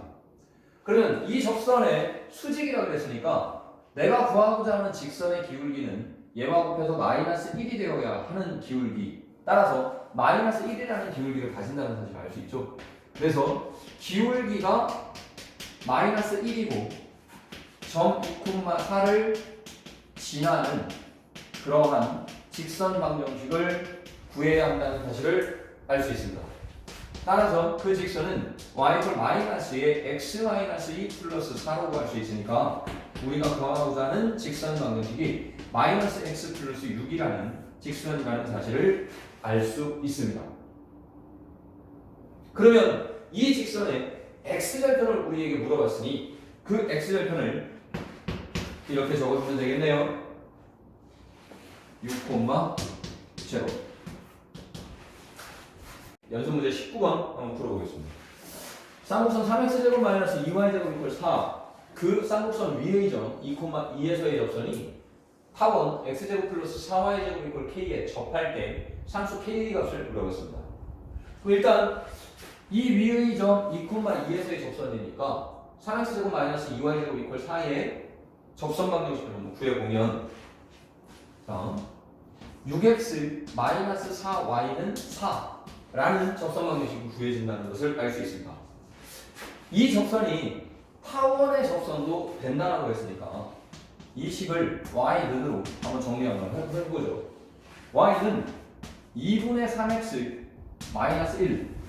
Speaker 1: 그러면 이 접선의 수직이라고 그랬으니까 내가 구하고자 하는 직선의 기울기는 얘와 곱해서 마이너스 1이 되어야 하는 기울기 따라서 마이너스 1이라는 기울기를 가진다는 사실을 알 수 있죠. 그래서 기울기가 마이너스 1이고 점 2,4를 지나는 그러한 직선 방정식을 구해야 한다는 사실을 알 수 있습니다. 따라서 그 직선은 y 마이너스의 x-2 플러스 4라고 할 수 있으니까 우리가 구하고자 하는 직선 방정식이 마이너스 x 플러스 6이라는 직선이라는 사실을 알 수 있습니다. 그러면 이 직선의 x절편을 우리에게 물어봤으니 그 x절편을 이렇게 적어주면 되겠네요. 6,0. 연속 문제 19번 한번 풀어보겠습니다. 쌍곡선 3x제곱 마이너스 2y제곱 이퀄 4 그 쌍곡선 위의 점 2,2에서의 접선이 타원 x제곱 플러스 4y제곱 이퀄 k에 접할 때 상수 k의 값을 물어봤습니다. 그럼 일단 이 위의 점 2,2에서의 접선이니까 3x제곱 마이너스 2y제곱 이퀄 4의 접선 방정식을 한번 구해보면 자 6x 마이너스 4y는 4라는 접선 방정식을 구해진다는 것을 알 수 있습니다. 이 접선이 타원의 접선도 된다라고 했으니까 이 식을 y는으로 한번 정리 한번 해보죠. y는 2분의 3x 마이너스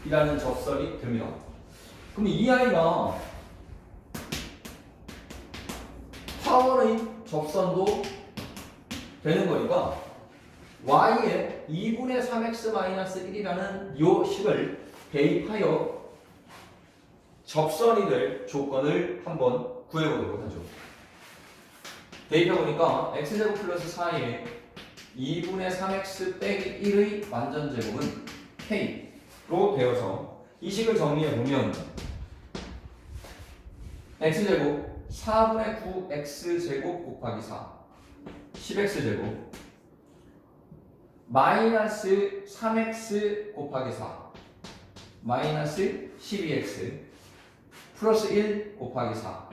Speaker 1: 1이라는 접선이 됩니다. 그럼 이 아이가 타원의 접선도 되는 거니까 y에 2분의 3x 마이너스 1이라는 이 식을 대입하여 접선이 될 조건을 한번 구해보도록 하죠. 대입해보니까 x제곱 플러스 4에 2분의 3x 빼기 1의 완전제곱은 k로 되어서 이 식을 정리해보면 x제곱 4분의 9x제곱 곱하기 4 10x제곱 마이너스 3x 곱하기 4 마이너스 12x 플러스 1 곱하기 4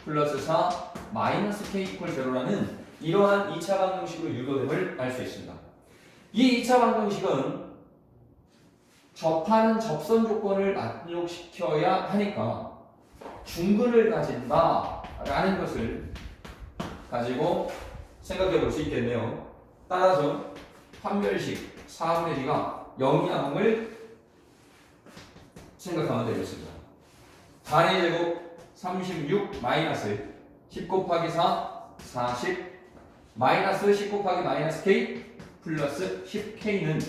Speaker 1: 플러스 4 마이너스 k 이퀄 0라는 이러한 2차 방정식의 유도됨을 알 수 있습니다. 이 2차 방정식은 접하는 접선 조건을 만족시켜야 하니까 중근을 가진다라는 것을 가지고 생각해 볼 수 있겠네요. 따라서 판별식 4분의 D가 영향을 생각하면 되겠습니다. 4의 제곱 36 마이너스 10 곱하기 4 40 마이너스 10 곱하기 마이너스 k 플러스 10k는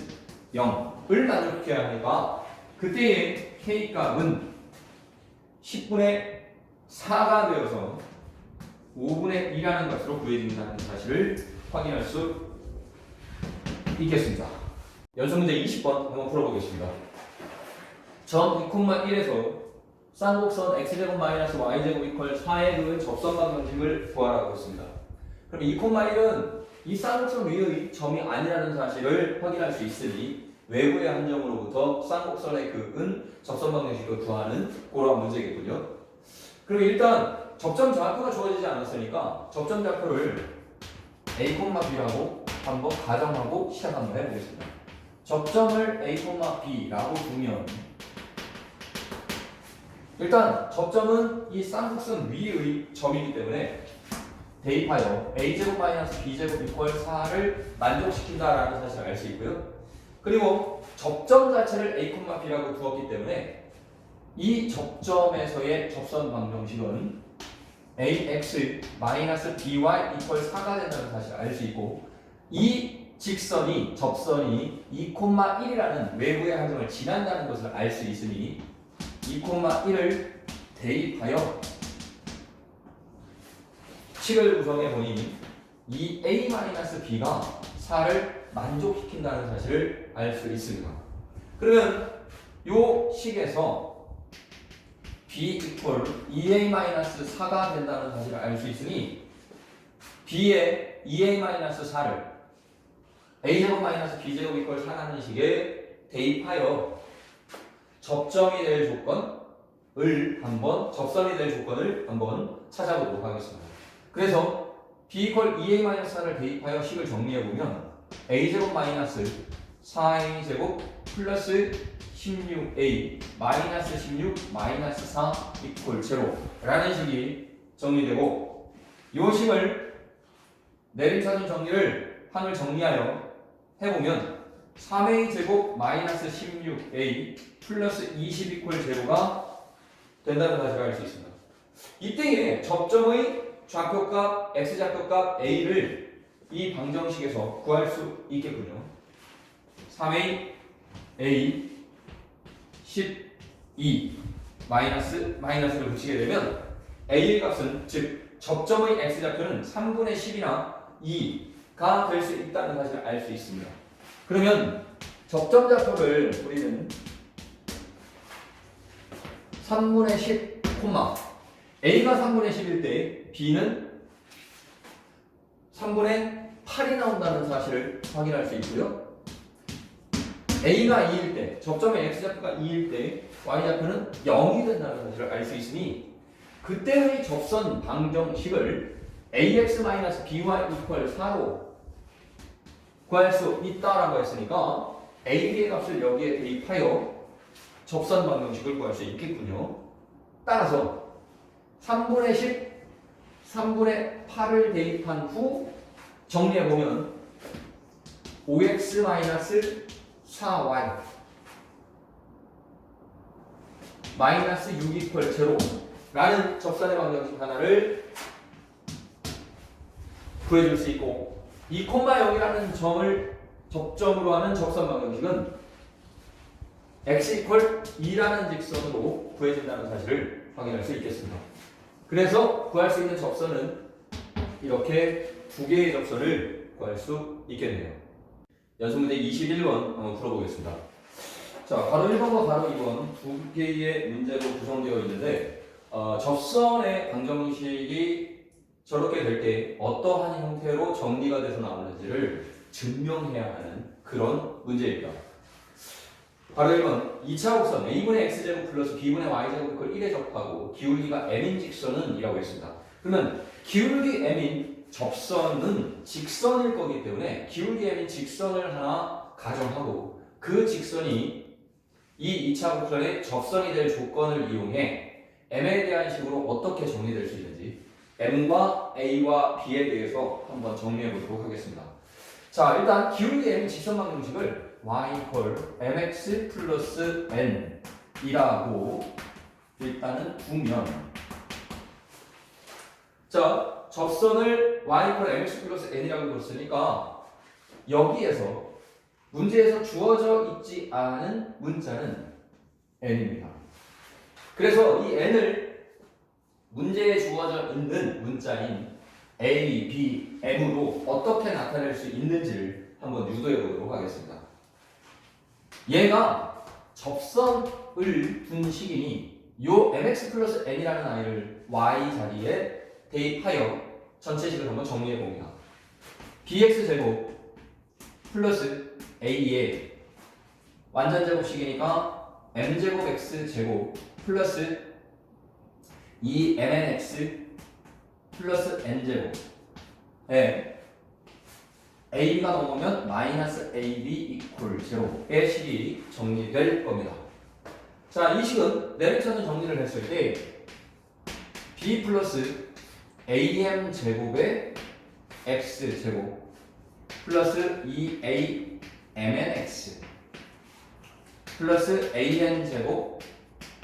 Speaker 1: 0을 만족해야 하니까 그때의 k 값은 10분의 4가 되어서 5분의 2라는 것으로 구해진다는 사실을 확인할 수 있겠습니다. 연습 문제 20번 한번 풀어보겠습니다. 점 2,1에서 쌍곡선 x제곱 마이너스 y제곱 이퀄 4의 그 접선방 정식을 구하라고 했습니다. 그럼 2,1은 이 쌍곡선 위의 점이 아니라는 사실을 확인할 수 있으니 외부의 함정으로부터 쌍곡선의 극은 접선방 정식을 구하는 그러한 문제겠군요. 그럼 일단 접점 좌표가 주어지지 않았으니까 접점 좌표를 a, b라고 한번 가정하고 시작 한번 해보겠습니다. 접점을 a, b라고 두면 일단 접점은 이 쌍곡선 위의 점이기 때문에 대입하여 a제곱 마이너스 b제곱 이퀄 4를 만족시킨다라는 사실을 알 수 있고요. 그리고 접점 자체를 a, b라고 두었기 때문에 이 접점에서의 접선 방정식은 ax 마이너스 by 이퀄 4가 된다는 사실을 알 수 있고 이 직선이 접선이 2,1이라는 외부의 함정을 지난다는 것을 알 수 있으니 2,1을 대입하여 식을 구성해 보니 이 a-b가 4를 만족시킨다는 사실을 알 수 있습니다. 그러면 이 식에서 b 이퀄 2a-4가 된다는 사실을 알 수 있으니 b의 2a-4를 a제곱 마이너스 b제곱 이퀄 4라는 식에 대입하여 접점이 될 조건을 한번 접선이 될 조건을 한번 찾아보도록 하겠습니다. 그래서 b 이퀄 2a-4를 대입하여 식을 정리해보면 a제곱 마이너스 4a제곱 플러스 16a 마이너스 16 마이너스 4 이퀄 0라는 식이 정리되고 이 식을 내림차순 정리를 항을 정리하여 해보면 3a제곱 마이너스 16a 플러스 20 이퀄 0가 된다는 사실을 알 수 있습니다. 이때에 접점의 좌표값 x좌표값 a를 이 방정식에서 구할 수 있겠군요. 3a a 12 마이너스를 붙이게 되면 a의 값은 즉 접점의 x좌표는 3분의 10이나 2가 될 수 있다는 사실을 알 수 있습니다. 그러면 접점 좌표를 우리는 3분의 10, a가 3분의 10일 때 b는 3분의 8이 나온다는 사실을 확인할 수 있고요. a가 2일 때, 접점의 x좌표가 2일 때 y좌표는 0이 된다는 사실을 알 수 있으니 그때의 접선 방정식을 ax-by 이퀄 4로 구할 수 있다라고 했으니까 a, b의 값을 여기에 대입하여 접선 방정식을 구할 수 있겠군요. 따라서 3분의 10, 3분의 8을 대입한 후 정리해보면 5x-4y 마이너스 6 이퀄 0라는 접선의 방정식 하나를 구해줄 수 있고 2,0이라는 점을 접점으로 하는 접선 방정식은 x 이퀄 2라는 직선으로 구해진다는 사실을 확인할 수 있겠습니다. 그래서 구할 수 있는 접선은 이렇게 두 개의 접선을 구할 수 있겠네요. 연습 문제 21번 한번 풀어보겠습니다. 자, 가로 1번과 가로 2번 두 개의 문제로 구성되어 있는데 접선의 방정식이 저렇게 될 때 어떠한 형태로 정리가 돼서 나오는지를 증명해야 하는 그런 문제입니다. 바로 1번 2차 곡선 a분의 x제곱 플러스 b분의 y제곱 이퀄 1에 접하고 기울기가 m인 직선은 이라고 했습니다. 그러면 기울기 m인 접선은 직선일 거기 때문에 기울기 m인 직선을 하나 가정하고 그 직선이 이 2차 곡선의 접선이 될 조건을 이용해 m에 대한 식으로 어떻게 정리될 수 있는지 m과 a와 b에 대해서 한번 정리해 보도록 하겠습니다. 자, 일단 기울기 m인 직선 방정식을 y 이퀄 mx 플러스 n 이라고 일단은 두면 자, 접선을 y 이퀄 mx 플러스 n이라고 뒀으니까 여기에서 문제에서 주어져 있지 않은 문자는 n입니다. 그래서 이 n을 문제에 주어져 있는 문자인 a, b, m으로 어떻게 나타낼 수 있는지를 한번 유도해 보도록 하겠습니다. 얘가 접선을 둔 식이니 요 mx 플러스 n이라는 아이를 y 자리에 대입하여 전체식을 한번 정리해 봅니다. bx제곱 플러스 a의 완전제곱식이니까 m제곱 x제곱 플러스 2mnx 플러스 n제곱 ab가 넘으면 마이너스 ab 이퀄 제로의 식이 정리될 겁니다. 자, 이 식은 내리천은 정리를 했을 때 b 플러스 am 제곱의 x 제곱 플러스 2amnx 플러스 an 제곱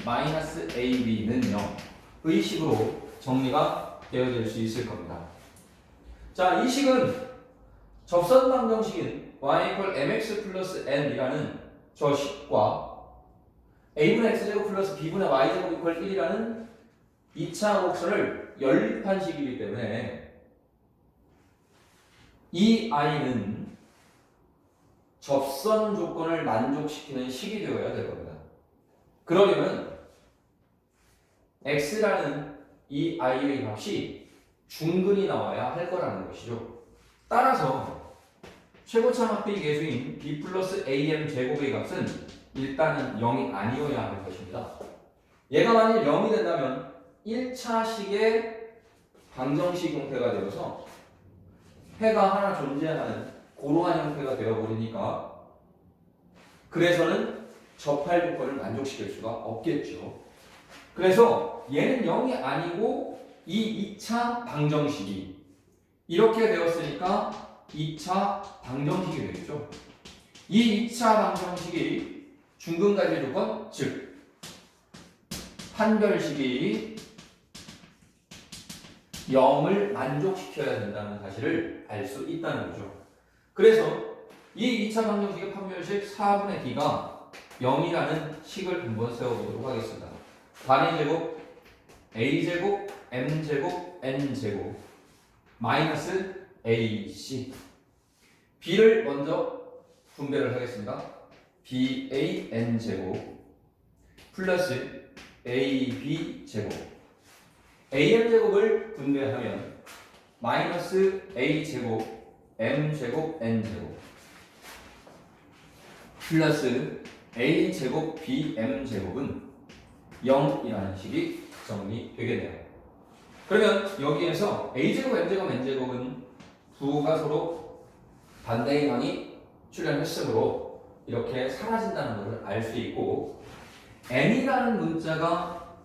Speaker 1: 마이너스 ab는 0의 식으로 정리가 되어질 수 있을 겁니다. 자, 이 식은 접선 방정식인 y 이퀄 mx 플러스 n이라는 저 식과 a분의 x제곱 플러스 b분의 y제곱 이퀄 1이라는 2차 곡선을 연립한 식이기 때문에 이 i는 접선 조건을 만족시키는 식이 되어야 될 겁니다. 그러려면 x라는 이 i의 값이 중근이 나와야 할 거라는 것이죠. 따라서 최고차 합비 계수인 b 플러스 am 제곱의 값은 일단은 0이 아니어야 할 것입니다. 얘가 만일 0이 된다면 1차식의 방정식 형태가 되어서 해가 하나 존재하는 고러한 형태가 되어버리니까 그래서는 접할 조건을 만족시킬 수가 없겠죠. 그래서 얘는 0이 아니고 이 2차 방정식이 이렇게 되었으니까 2차 방정식이 되겠죠. 이 2차 방정식이 중근가질 조건, 즉 판별식이 0을 만족시켜야 된다는 사실을 알 수 있다는 거죠. 그래서 이 2차 방정식의 판별식 4분의 d가 0이라는 식을 한번 세워보도록 하겠습니다. 반의 제곱 a제곱 m제곱 n제곱 마이너스 ac b를 먼저 분배를 하겠습니다. ban제곱 플러스 ab제곱 am제곱을 분배하면 마이너스 a제곱 m제곱 n제곱 플러스 a제곱 bm제곱은 0이라는 식이 정리되겠네요. 그러면 여기에서 a제곱 m제곱 n제곱은 부호가 서로 반대의 항이 출현했으므로 이렇게 사라진다는 것을 알 수 있고 n이라는 문자가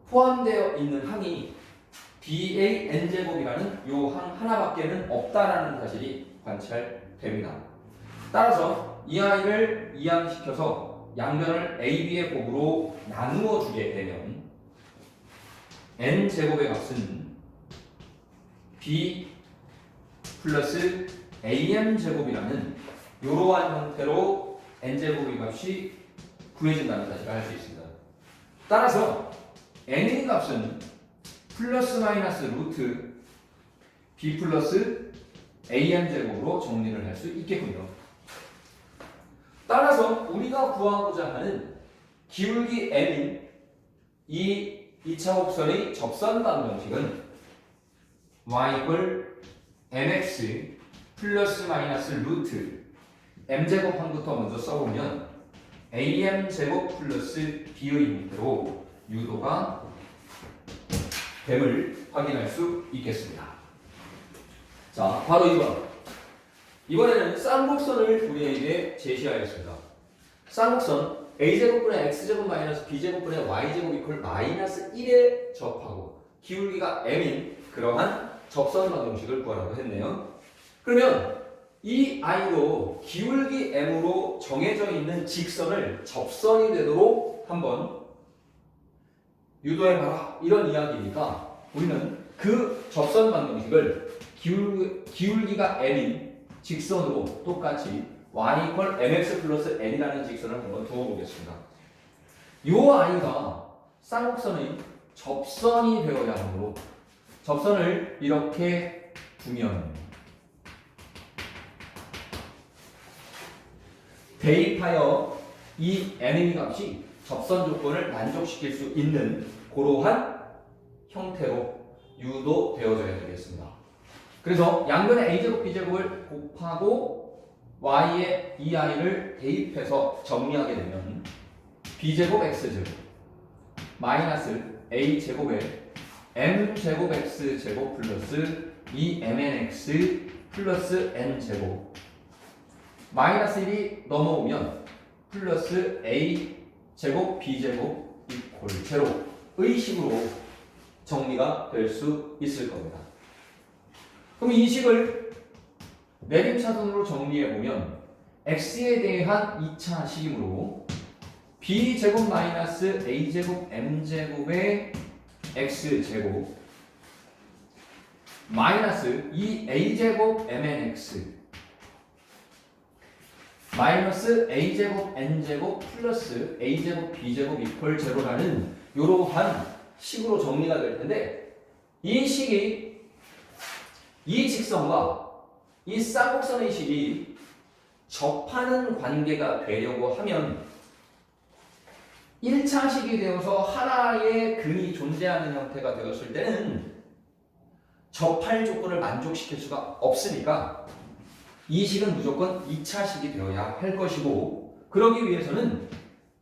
Speaker 1: 포함되어 있는 항이 BAN제곱이라는 요 항 하나밖에는 없다라는 사실이 관찰됩니다. 따라서 이 아이를 이항시켜서 양변을 AB의 곱으로 나누어 주게 되면 N제곱의 값은 B 플러스 AM제곱이라는 이러한 형태로 N제곱의 값이 구해진다는 사실을 알 수 있습니다. 따라서 N의 값은 플러스 마이너스 루트 B 플러스 AM제곱으로 정리를 할 수 있겠군요. 따라서 우리가 구하고자 하는 기울기 M인 이 2차 곡선의 접선 방정식은 y 이퀄 mx 플러스 마이너스 루트 m제곱 항부터 먼저 써보면 am제곱 플러스 b의 형태로 유도가 됨을 확인할 수 있겠습니다. 자, 바로 2번. 이번에는 쌍곡선을 우리에게 제시하였습니다. 쌍곡선 a제곱분의 x제곱 마이너스 b제곱분의 y제곱 이퀄 마이너스 1에 접하고 기울기가 m인 그러한 접선 방정식을 구하라고 했네요. 그러면 이 i도 기울기 m으로 정해져 있는 직선을 접선이 되도록 한번 유도해봐라 이런 이야기니까 우리는 그 접선 방정식을 기울기가 n인 직선으로 똑같이 y equal mx 플러스 n이라는 직선을 한번 두어보겠습니다. 요 i가 쌍곡선의 접선이 되어야 하므로 접선을 이렇게 두면 대입하여 이 n의 값이 접선 조건을 만족시킬 수 있는 그러한 형태로 유도되어져야 되겠습니다. 그래서 양변의 a제곱 b제곱을 곱하고 y의 이 i를 대입해서 정리하게 되면 b제곱 x제곱 마이너스 a제곱에 m제곱 x제곱 플러스 2mnx 플러스 n제곱 마이너스 1이 넘어오면 플러스 a제곱 b제곱 이퀄 제로의 식으로 정리가 될 수 있을 겁니다. 그럼 이 식을 내림차순으로 정리해보면 x에 대한 2차 식이므로 b제곱 마이너스 a제곱 m제곱의 x제곱 마이너스 2a제곱 mnx 마이너스 a제곱 n제곱 플러스 a제곱 b제곱 이퀄 제로라는 이러한 식으로 정리가 될 텐데 이 식이 이 직선과 이 쌍곡선의 식이 접하는 관계가 되려고 하면 1차 식이 되어서 하나의 근이 존재하는 형태가 되었을 때는 접할 조건을 만족시킬 수가 없으니까 이 식은 무조건 2차 식이 되어야 할 것이고 그러기 위해서는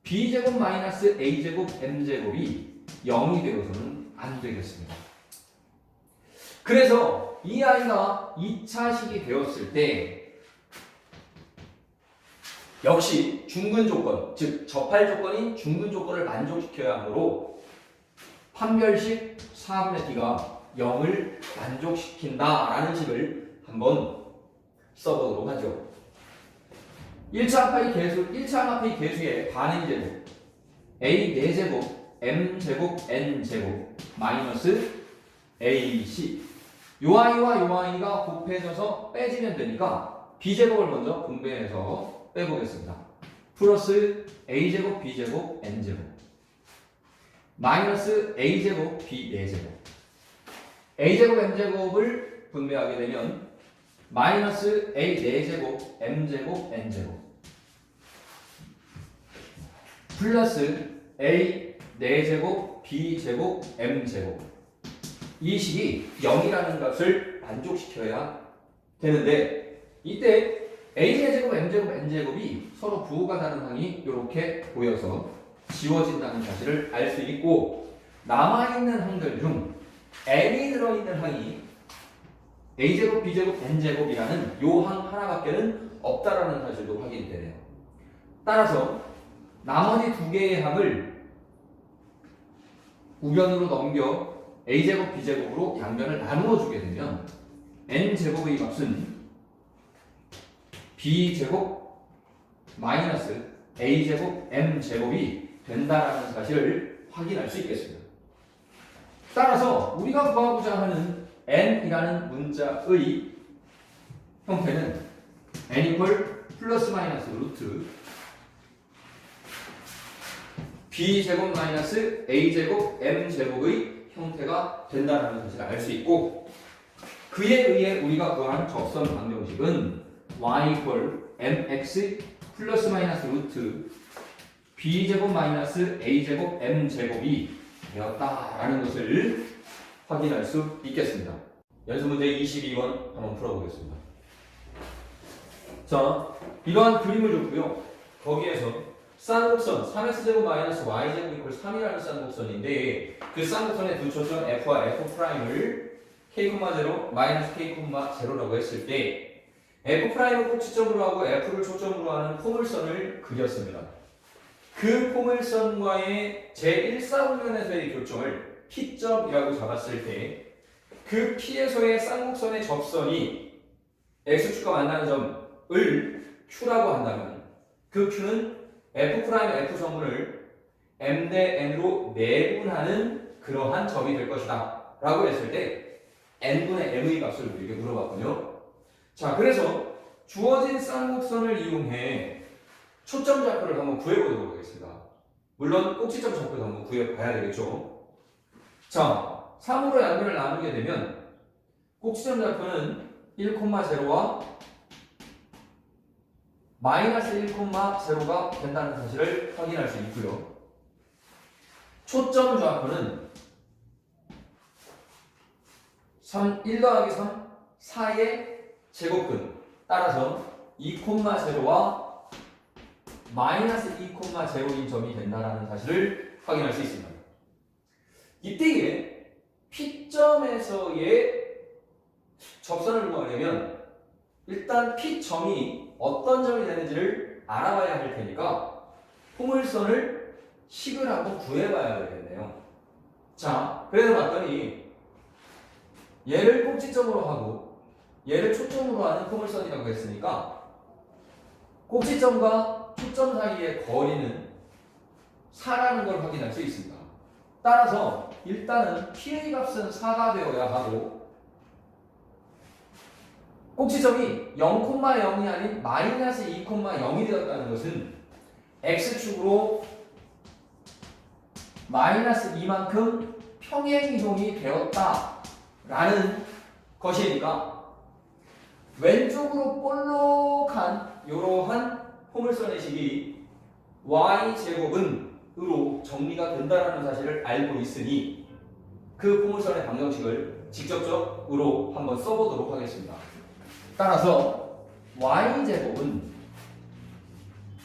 Speaker 1: b제곱 마이너스 a제곱 m제곱이 0이 되어서는 안 되겠습니다. 그래서 이 i가 2차 식이 되었을 때 역시 중근 조건, 즉 접할 조건인 중근 조건을 만족시켜야 하므로 판별식 4분의 t가 0을 만족시킨다라는 식을 한번 써보도록 하죠. 1차 합의 계수의 반응 제곱 a 4제곱 m제곱 n제곱 마이너스 ac 요 i와 요 i가 곱해져서 빼지면 되니까 b제곱을 먼저 분배해서 빼보겠습니다. 플러스 a제곱 b제곱 n제곱 마이너스 a제곱 b 4제곱 a제곱 m제곱을 분배하게 되면 마이너스 a 4제곱 m제곱 n제곱 플러스 a 4제곱 b제곱 m제곱 이 식이 0이라는 값을 만족시켜야 되는데 이때 a제곱 m제곱 n제곱이 서로 부호가 다른 항이 이렇게 보여서 지워진다는 사실을 알 수 있고 남아있는 항들 중 n이 들어있는 항이 a제곱 b제곱 n제곱이라는 요 항 하나밖에는 없다라는 사실도 확인이 되네요. 따라서 나머지 두 개의 항을 우변으로 넘겨 a제곱 b제곱으로 양변을 나누어 주게 되면 n제곱의 값은 b제곱 마이너스 a제곱 m제곱이 된다라는 사실을 확인할 수 있겠습니다. 따라서 우리가 구하고자 하는 n이라는 문자의 형태는 n 이퀄 플러스 마이너스 루트 b제곱 마이너스 a제곱 m제곱의 형태가 된다는 사실을 알 수 있고 그에 의해 우리가 구한 접선 방정식은 y 이퀄 mx 플러스 마이너스 루트 b제곱 마이너스 a제곱 m제곱이 되었다라는 것을 확인할 수 있겠습니다. 연습 문제 22번 한번 풀어보겠습니다. 자, 이러한 그림을 줬고요. 거기에서 쌍곡선 3x제곱 마이너스 y제곱 이퀄 3이라는 쌍곡선인데 그 쌍곡선의 두 초점 f와 f'을 k,0 마이너스 k,0라고 했을 때 f'을 꼭지점으로 하고 f를 초점으로 하는 포물선을 그렸습니다. 그 포물선과의 제1사분면에서의 교점을 P점이라고 잡았을 때 그 P에서의 쌍곡선의 접선이 x축과 만나는 점을 Q라고 한다면 그 Q는 F' F 점을 M 대 N으로 내분하는 그러한 점이 될 것이다 라고 했을 때 n분의 m의 값을 우리에게 물어봤군요. 자, 그래서 주어진 쌍곡선을 이용해 초점 좌표를 한번 구해보도록 하겠습니다. 물론 꼭지점 좌표도 한번 구해봐야 되겠죠. 자, 3으로 양변을 나누게 되면 꼭지점 좌표는 1,0와 마이너스 1,0가 된다는 사실을 확인할 수 있고요. 초점 좌표는 1 더하기 3, 4의 제곱근 따라서 2,0와 마이너스 2,0인 점이 된다는 사실을 확인할 수 있습니다. 이때에 P점에서의 접선을 구하려면 일단 P점이 어떤 점이 되는지를 알아봐야 할 테니까 포물선을 식을 한번 구해봐야 되겠네요. 자, 그래서 봤더니 얘를 꼭지점으로 하고 얘를 초점으로 하는 포물선이라고 했으니까 꼭지점과 초점 사이의 거리는 4라는 걸 확인할 수 있습니다. 따라서 일단은 P의 값은 4가 되어야 하고 꼭지점이 0,0이 아닌 마이너스 2,0이 되었다는 것은 X축으로 마이너스 2만큼 평행이동이 되었다라는 것이니까 왼쪽으로 볼록한 이러한 포물선의 식이 y제곱은으로 정리가 된다는 사실을 알고 있으니 그 포물선의 방정식을 직접적으로 한번 써보도록 하겠습니다. 따라서 y제곱은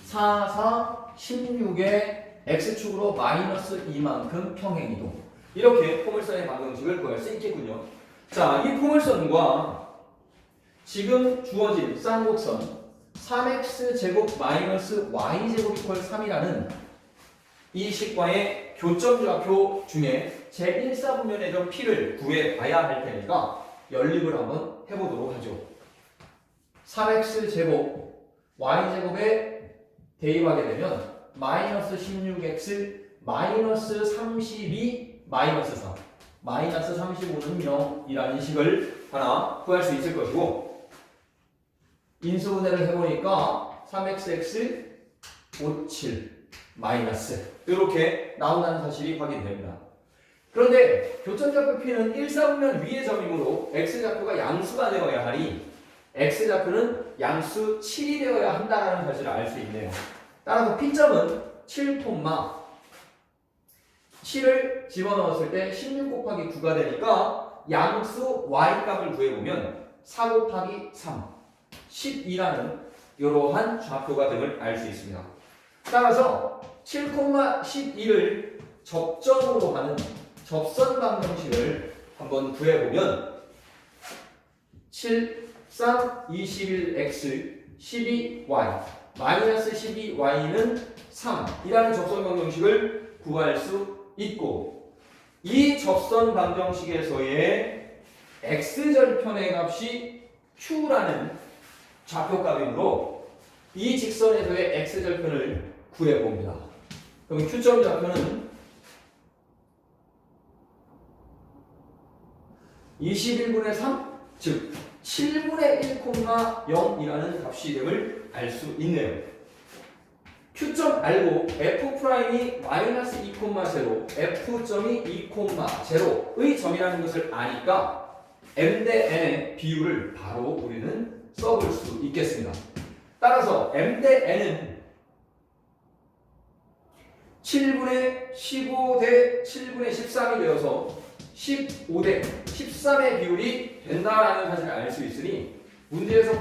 Speaker 1: 4, 4, 16의 x축으로 마이너스 2만큼 평행이동 이렇게 포물선의 방정식을 구할 수 있겠군요. 자, 이 포물선과 지금 주어진 쌍곡선 3x제곱 마이너스 y제곱 이퀄 3이라는 이 식과의 교점 좌표 중에 제1사분면의 점 P를 구해봐야 할 테니까 연립을 한번 해보도록 하죠. 3x제곱 y제곱에 대입하게 되면 마이너스 16x 마이너스 32 마이너스 3 마이너스 35는 0이라는 식을 하나 구할 수 있을 것이고 인수분해를 해보니까 3xx 57 마이너스 이렇게 나온다는 사실이 확인됩니다. 그런데 교점좌표 P는 1사분면 위의 점이므로 x좌표가 양수가 되어야 하니 x좌표는 양수 7이 되어야 한다는 사실을 알 수 있네요. 따라서 P점은 7,7을 집어넣었을 때 16 곱하기 9가 되니까 양수 y값을 구해보면 4 곱하기 3, 12라는 이러한 좌표가 됨을 알 수 있습니다. 따라서 7,12를 접점으로 하는 접선 방정식을 한번 구해보면 7, 3, 21x, 12y 마이너스 12y는 3이라는 접선 방정식을 구할 수 있고 이 접선 방정식에서의 x절편의 값이 q라는 좌표값이므로 이 직선에서의 x절편을 구해봅니다. 그럼 q점 좌표는 21분의 3, 즉 7분의 1,0이라는 값이 됨을 알 수 있네요. Q점 알고 F'이 마이너스 2,0, F점이 2,0의 점이라는 것을 아니까 M 대 N의 비율을 바로 우리는 써볼 수 있겠습니다. 따라서 M 대 N은 7분의 15 대 7분의 13이 되어서 15 대 13의 비율이 된다라는 사실을 알 수 있으니 문제에서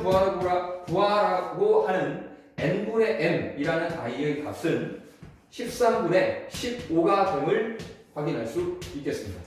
Speaker 1: 구하라고 하는 n분의 m이라는 i의 값은 13분의 15가 됨을 확인할 수 있겠습니다.